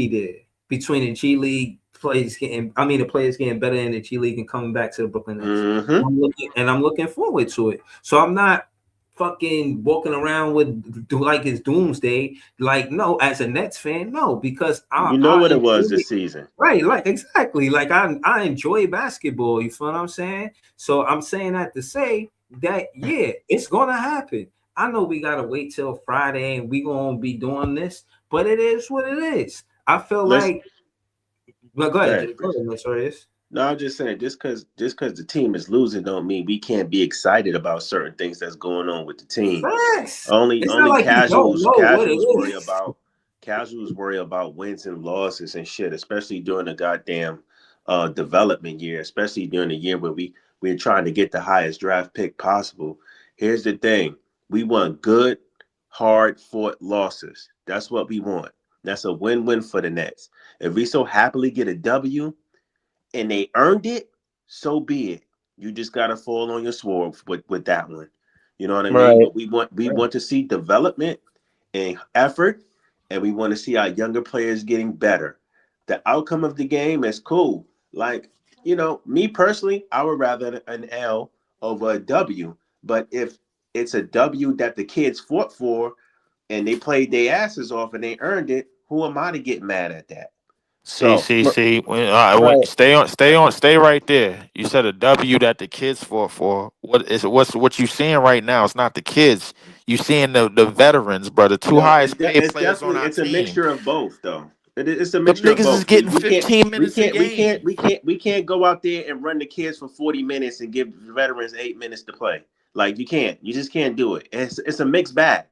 there between the G League the players getting better in the G League and coming back to the Brooklyn Nets. Mm-hmm. I'm looking forward to it. So I'm not fucking walking around with like it's doomsday. Like, no, as a Nets fan, no, because You know what it was this season. Right, like exactly. Like I enjoy basketball, you feel what I'm saying? So I'm saying that to say that yeah, it's gonna happen. I know we gotta wait till Friday and we gonna be doing this, but it is what it is. I feel like well, go ahead, sorry. No, I'm just saying, just because the team is losing, don't mean we can't be excited about certain things that's going on with the team. Facts. Only like casuals worry about wins and losses and shit, especially during the goddamn development year, especially during the year where we're trying to get the highest draft pick possible. Here's the thing: we want good, hard fought losses. That's what we want. That's a win-win for the Nets. If we so happily get a W and they earned it, so be it. You just gotta fall on your sword with that one. You know what I mean? Right. But we want to see development and effort, and we want to see our younger players getting better. The outcome of the game is cool. Like, me personally, I would rather an L over a W. But if it's a W that the kids fought for and they played their asses off and they earned it, who am I to get mad at that? See, So see, see. Right. Stay right there. You said a W that the kids fought for. What you seeing right now? It's not the kids. You seeing the veterans, bro. The two no, highest paid it's players on definitely our it's a team. mixture of both, though. It's a Them mixture of niggas is both. We, getting we can't 15 we minutes a can't we can't game. we can't go out there and run the kids for 40 minutes and give veterans 8 minutes to play. Like, you can't. You just can't do it. It's a mixed bag. I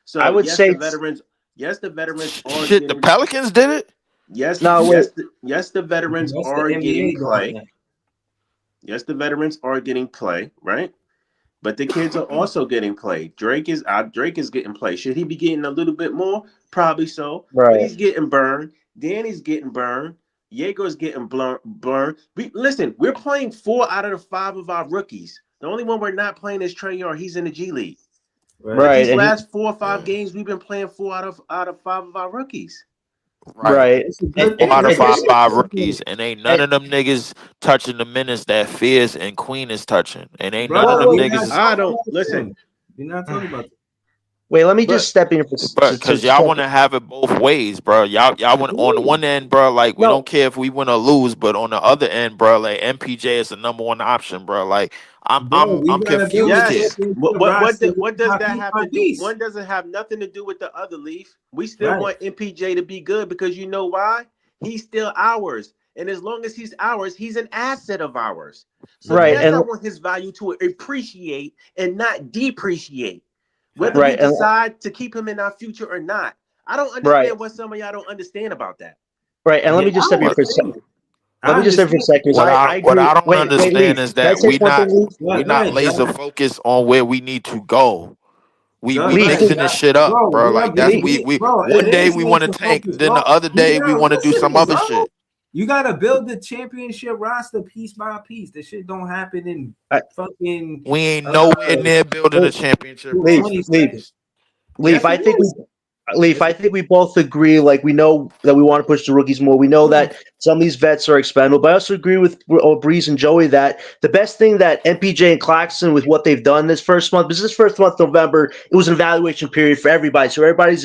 So would say yes, the veterans are Shit, the getting Pelicans did it. yes no. Wait. yes, the veterans That's the are getting NBA doing play. that. Yes, the veterans are getting play, right? But the kids are also getting played. Drake is getting played. Should he be getting a little bit more? Probably so. But Right. he's getting burned. Danny's getting burned. Jaeger's getting burned. We're playing 4 out of the 5 of our rookies. The only one we're not playing is Trey Young. He's in the G League. But Right. Right. these And he. last 4 or 5 games, we've been playing 4 out of 5 of our rookies. Right. Right. It's a And, good and, Four thing. out of and It's a five just good five thing. rookies, and ain't none and, of them niggas touching the minutes that Fierce and Queen is touching, and ain't none of Brother, them well, we're not niggas. I talking don't about listen, them. We're not talking about them. wait. Let me just but step in for But cause y'all want to have it both ways, bro. Y'all want on the one end, bro. Like, we no. don't care if we win or lose, but on the other end, bro, like MPJ is the number one option, bro. Like, I'm Bro, I'm we I'm gotta build a confused here. yes. championship What roster what does by that piece have by to do? piece. One doesn't have nothing to do with the other, Leaf. We still Right. want MPJ to be good because you know why? He's still ours. And as long as he's ours, he's an asset of ours. So Right. Right. yes, I And want his value to appreciate and not depreciate. Whether Facts. we right. And decide to keep him in our future or not. I don't right. understand what some of y'all don't understand about that. Right. And let Yeah, me just I step in for a understand second. it. Let I me just step in for a understand it. second. So I What agree. I don't Wait, understand Leaf. is Can I that say one thing, Leaf? we Go not ahead, laser John. focused on where we need to go. We Go Leaf. ahead, mixing Leaf. this John. shit up, Bro, bro. Like, that's Leaf. we bro, it one day is we want to laser tank, focus, then the bro. other You day we gotta want to do listen, some other bro. shit. You gotta build the championship roster piece by piece. This shit don't happen in I- fucking We ain't nowhere near building a championship Leaf. Leaf, roster, 20 Leaf. seconds. please. Leaf. Yes, it I think we. is. Leaf, Yes, I it think we both agree. Like, we know that we want to push the rookies more. We know is. that some of these vets are expendable. But I also agree with Breeze and Joey that the best thing that MPJ and Claxton with what they've done this first month, because this first month, November, it was an evaluation period for everybody. So everybody's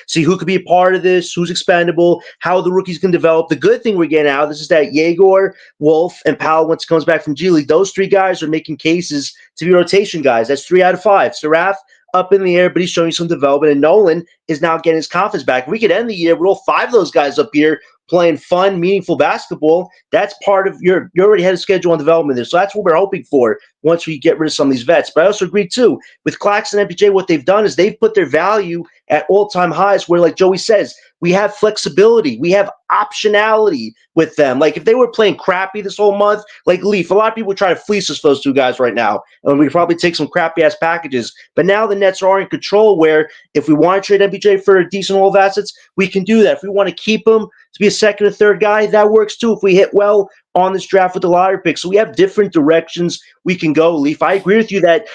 see who could be a part of this, who's expendable, how the rookies can develop. The good thing we're getting out of this is that Jaeger, Wolf, and Powell, once he comes back from G League, those 3 guys are making cases to be rotation guys. That's 3 out of 5. Saraf up in the air, but he's showing some development. And Nolan is now getting his confidence back. We could end the year with all 5 of those guys up here playing fun, meaningful basketball. That's part of you already had a schedule on development there. So that's what we're hoping for once we get rid of some of these vets. But I also agree too with Claxton and MPJ, what they've done is they've put their value at all-time highs where, like Joey says, we have flexibility, we have optionality with them. Like, if they were playing crappy this whole month, like Leaf, a lot of people try to fleece us for those 2 guys right now. And we could probably take some crappy ass packages. But now the Nets are in control where if we want to trade MPJ for a decent haul of assets, we can do that. If we want to keep him to be a second or third guy, that works too. If we hit well on this draft with the lottery pick. So we have different directions we can go, Leaf. I agree with you that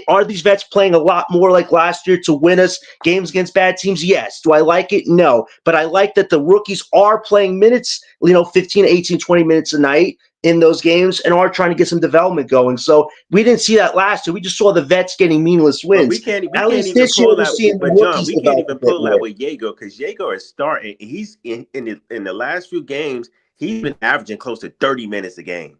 are these vets playing a lot more like last year to win us games against bad teams? Yes. Do I like it? No. But I like that the rookies are playing minutes, 15, 18, 20 minutes a night in those games and are trying to get some development going. So we didn't see that last year. We just saw the vets getting meaningless But wins. we At can't least even this year pull we're that. seeing the But John, rookies we can't develop a even bit pull that more. with Jaeger because Jaeger is starting. He's in the last few games. He's been averaging close to 30 minutes a game.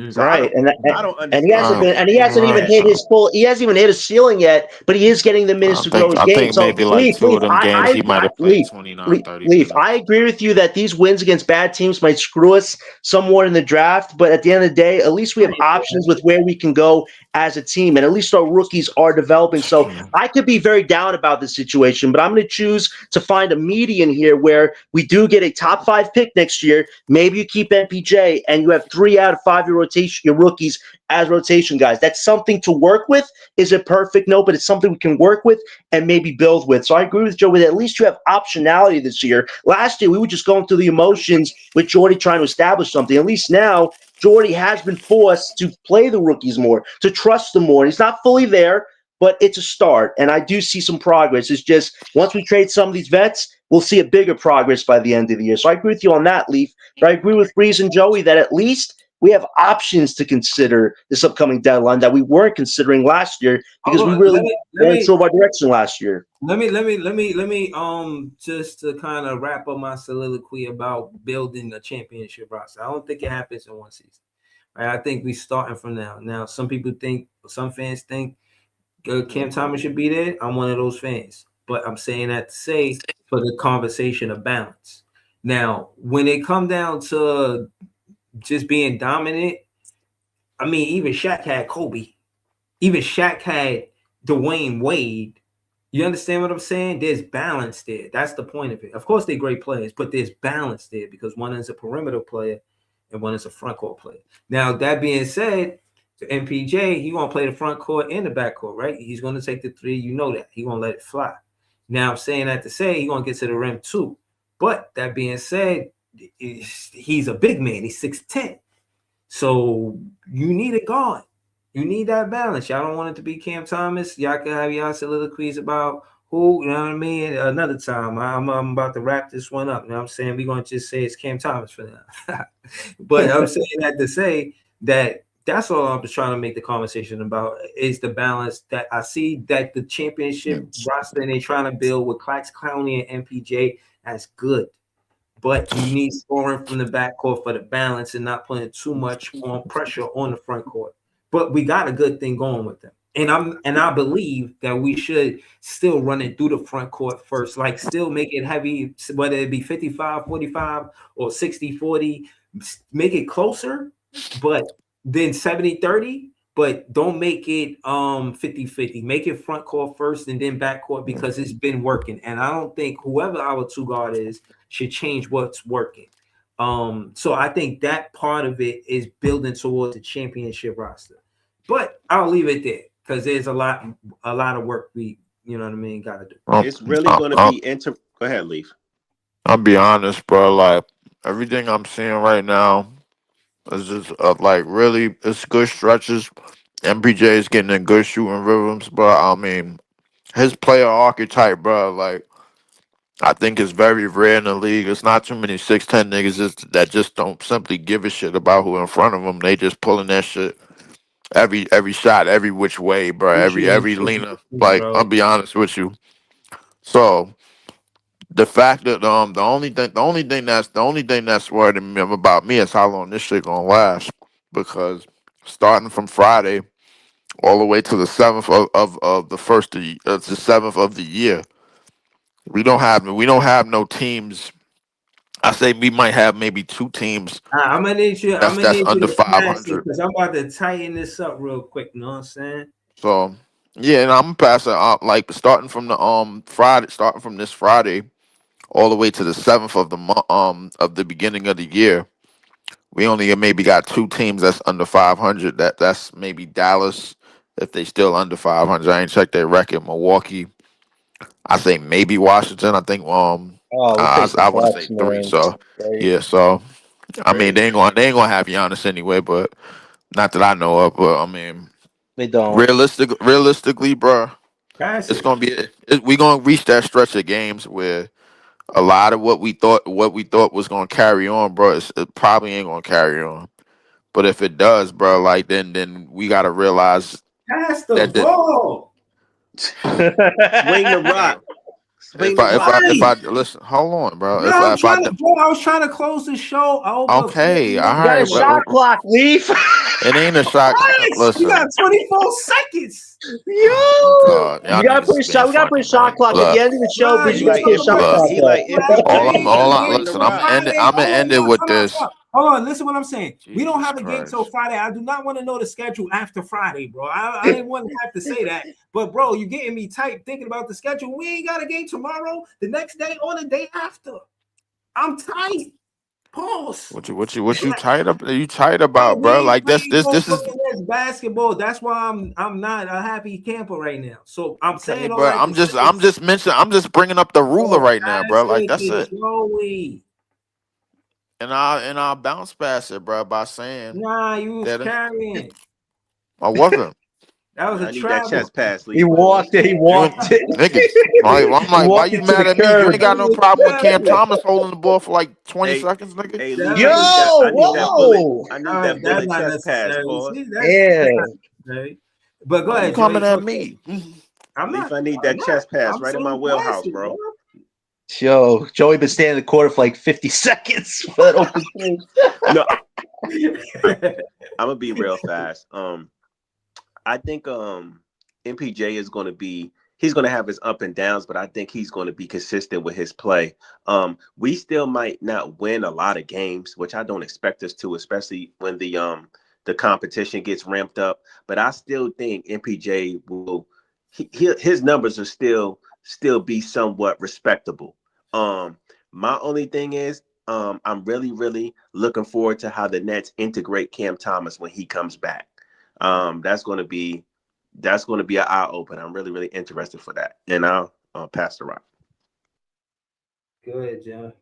So Right, I don't and he hasn't understand been, and he hasn't even that. hit his full. He hasn't even hit his ceiling yet, but he is getting the minutes to grow his I game. think So maybe like Leaf, 2 of them games he might have played Leaf, 29, 30 Leaf. I minutes. agree with you that these wins against bad teams might screw us somewhat in the draft, but at the end of the day, at least we have options with where we can go as a team, and at least our rookies are developing. So I could be very down about this situation, but I'm going to choose to find a median here where we do get a top 5 pick next year. Maybe you keep MPJ and you have 3 out of 5 your rookies as rotation guys. That's something to work with. Is it perfect? No, but it's something we can work with and maybe build with. So I agree with Joe with at least you have optionality this year. Last year, we were just going through the emotions with Jordy trying to establish something. At least now, Jordy has been forced to play the rookies more, to trust them more. He's not fully there, but it's a start, and I do see some progress. It's just once we trade some of these vets, we'll see a bigger progress by the end of the year. So I agree with you on that, Leaf. But I agree with Breeze and Joey that at least we have options to consider this upcoming deadline that we weren't considering last year because we really weren't sure of our direction last year. Let me just to kind of wrap up my soliloquy about building a championship roster. I don't think it happens in one season. Right? I think we're starting from now. Now, some fans think Cam Thomas should be there. I'm one of those fans. But I'm saying that to say for the conversation of balance. Now, when it come down to just being dominant, I mean, even Shaq had Kobe. Even Shaq had Dwayne Wade. You understand what I'm saying? There's balance there. That's the point of it. Of course, they're great players, but there's balance there because one is a perimeter player and one is a front court player. Now, that being said, MPJ, he gonna play the front court and the back court, right? He's gonna take the 3. You know that. He gonna let it fly. Now, I'm saying that to say he gonna get to the rim too. But that being said, he's a big man. He's 6'10". So you need a guard. You need that balance. Y'all don't want it to be Cam Thomas. Y'all can have y'all soliloquies about who, you know what I mean? Another time. I'm about to wrap this one up. You know what I'm saying? We're going to just say it's Cam Thomas for now. But I'm saying that to say that that's all I'm just trying to make the conversation about is the balance that I see that the championship roster they're trying to build with Clax Clowney and MPJ, that's good. But you need scoring from the backcourt for the balance and not putting too much on pressure on the front court. But we got a good thing going with them. And I believe that we should still run it through the front court first, like still make it heavy, whether it be 55-45 or 60-40, make it closer, but then 70-30, but don't make it 50-50. Make it front court first and then back court because it's been working. And I don't think whoever our 2 guard is should change what's working. So I think that part of it is building towards the championship roster. But I'll leave it there because there's a lot of work we, you know what I mean, gotta do. It's really gonna be Go ahead, Leaf. I'll be honest, bro. Like everything I'm seeing right now is just like really it's good stretches. MPJ is getting in good shooting rhythms, but I mean his player archetype, bro. Like I think it's very rare in the league. It's not too many 6'10" niggas that just don't simply give a shit about who in front of them. They just pulling that shit every shot, every which way, bro. Every leaner. Like I'll be honest with you. So the fact that the only thing that's worrying me about me is how long this shit gonna last. Because starting from Friday all the way to the 7th of the first the 7th of the year, we don't have no teams. I say we might have maybe 2 teams. I'm gonna need you. That's under 500 because I'm about to tighten this up real quick. You know what I'm saying? So yeah, and I'm gonna pass it out like starting from the starting from this Friday, all the way to the 7th of the of the beginning of the year. We only maybe got 2 teams that's under 500. That's maybe Dallas if they still under 500. I ain't checked their record. Milwaukee. I say maybe Washington. I think I want to say 3. So yeah, so I mean they ain't gonna have Giannis anyway, but not that I know of. But I mean they don't. Realistically, bro, it's gonna be we gonna reach that stretch of games where a lot of what we thought was gonna carry on, bro, it probably ain't gonna carry on. But if it does, bro, like then we gotta realize pass the ball. Swing the rock. If I listen, hold on, bro. No, I was trying to close the show. Okay, all right. You got a shot clock, Leaf. It ain't a shot. Listen, you got 24 seconds. Yo, you gotta put a shot. We gotta put a shot clock at the end of the show. But you gotta put a shot clock. Listen, I'm gonna end it with this. Hold on, listen what I'm saying. We don't Jesus have a game till Christ. Friday. I do not want to know the schedule after Friday, bro. I didn't want to have to say that. But, bro, you're getting me tight thinking about the schedule. We ain't got a game tomorrow, the next day, or the day after. I'm tight. Pause. What you tight up? Are you tight Bro, about, we bro? ain't Like this playing is Brooklyn basketball. That's why I'm not a happy camper right now. So I'm okay, saying all but that to say, I'm just bringing up the ruler bro, right now, pass bro. Like it that's to it. Joey. And I'll bounce past it, bro, by saying Nah, you was that carrying. I wasn't. That was a I need that travel. chest pass, He Leaf. I need walked it. He You walked it. niggas. Like, I'm He like, why walked you it to mad the at me? You curb. ain't got no That was problem with a Cam travel. Thomas holding the ball for like 20 Hey, seconds, nigga. hey, That Leaf. was Yo, I need that bullet. whoa. I need that that's bullet not chest pass, necessary. boss. See, that's Yeah. not necessary. But go Why you ahead, Joey. coming at me? I'm Leaf, not. I need that chest pass I'm right in my so wheelhouse, classy, bro. bro. Yo, Joey been standing in the corner for like 50 seconds for that open play. No, I'm gonna be real fast. I think MPJ is going to be he's going to have his up and downs, but I think he's going to be consistent with his play. We still might not win a lot of games, which I don't expect us to, especially when the competition gets ramped up. But I still think MPJ will his numbers are still be somewhat respectable. My only thing is I'm really looking forward to how the Nets integrate Cam Thomas when he comes back. That's going to be an eye opener. I'm really interested for that, and I'll pass the rock. Go ahead, John.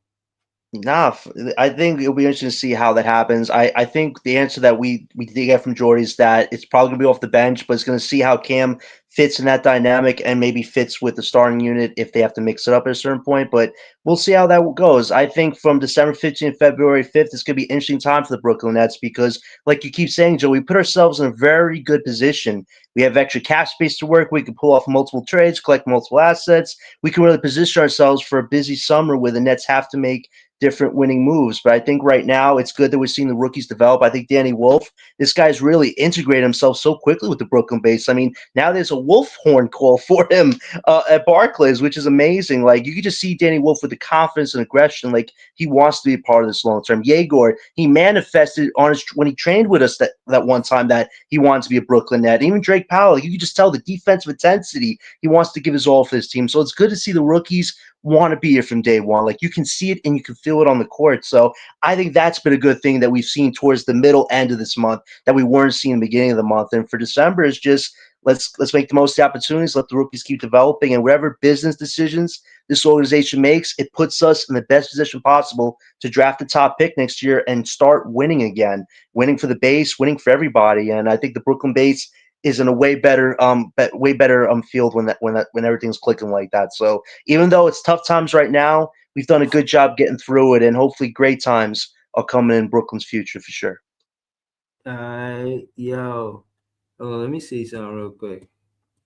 Nah, I think it'll be interesting to see how that happens. I think the answer that we did get from Jordy is that it's probably gonna be off the bench, but it's gonna see how Cam fits in that dynamic and maybe fits with the starting unit if they have to mix it up at a certain point. But we'll see how that goes. I think from December 15th, February 5th, it's gonna be an interesting time for the Brooklyn Nets because, like you keep saying, Joe, we put ourselves in a very good position. We have extra cap space to work. We can pull off multiple trades, collect multiple assets. We can really position ourselves for a busy summer where the Nets have to make different winning moves. But I think right now it's good that we're seeing the rookies develop. I think Danny Wolf, this guy's really integrated himself so quickly with the Brooklyn base. I mean, now there's a wolf horn call for him at Barclays, which is amazing. Like, you could just see Danny Wolf with the confidence and aggression. Like, he wants to be a part of this long term. Yegor, he manifested on his when he trained with us that one time that he wanted to be a Brooklyn Net. Even Drake Powell, you could just tell the defensive intensity. He wants to give his all for his team. So it's good to see the rookies want to be here from day one. Like, you can see it and you can feel it on the court. So I think that's been a good thing that we've seen towards the middle end of this month that we weren't seeing in the beginning of the month. And for December is just let's make the most of the opportunities, let the rookies keep developing, and whatever business decisions this organization makes, it puts us in the best position possible to draft the top pick next year and start winning again, winning for the base, winning for everybody. And I think the Brooklyn base is in a way better field when everything's clicking like that. So even though it's tough times right now, we've done a good job getting through it, and hopefully great times are coming in Brooklyn's future for sure. Yo. Oh, let me see something real quick.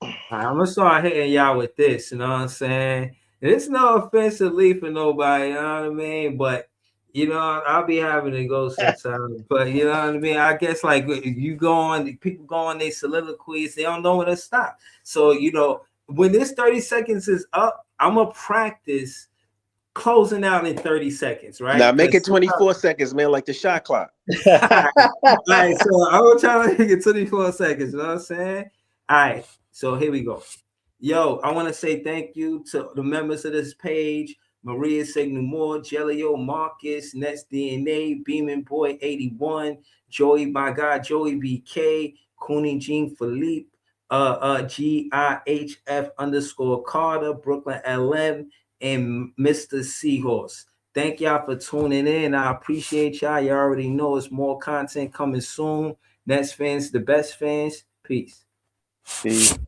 I'm gonna start hitting y'all with this, you know what I'm saying? And it's no offensively for nobody, you know what I mean? But you know, I'll be having to go sometimes. But you know what I mean? I guess like you go on, people go on their soliloquies, they don't know when to stop. So you know, when this 30 seconds is up, I'm gonna practice closing out in 30 seconds, right? Now make it 24 seconds, man, like the shot clock. All right, so I'm gonna try to make it 24 seconds. You know what I'm saying? All right, so here we go. Yo, I want to say thank you to the members of this page: Maria Signumore, Jelio Marcus, Nets DNA, Beeman Boy 81, Joey, my God, Joey BK, Cooney Jean Philippe, GIHF Carter, Brooklyn LM, and Mr. Seahorse. Thank y'all for tuning in. I appreciate y'all. You already know it's more content coming soon. Nets fans, the best fans. Peace. Peace.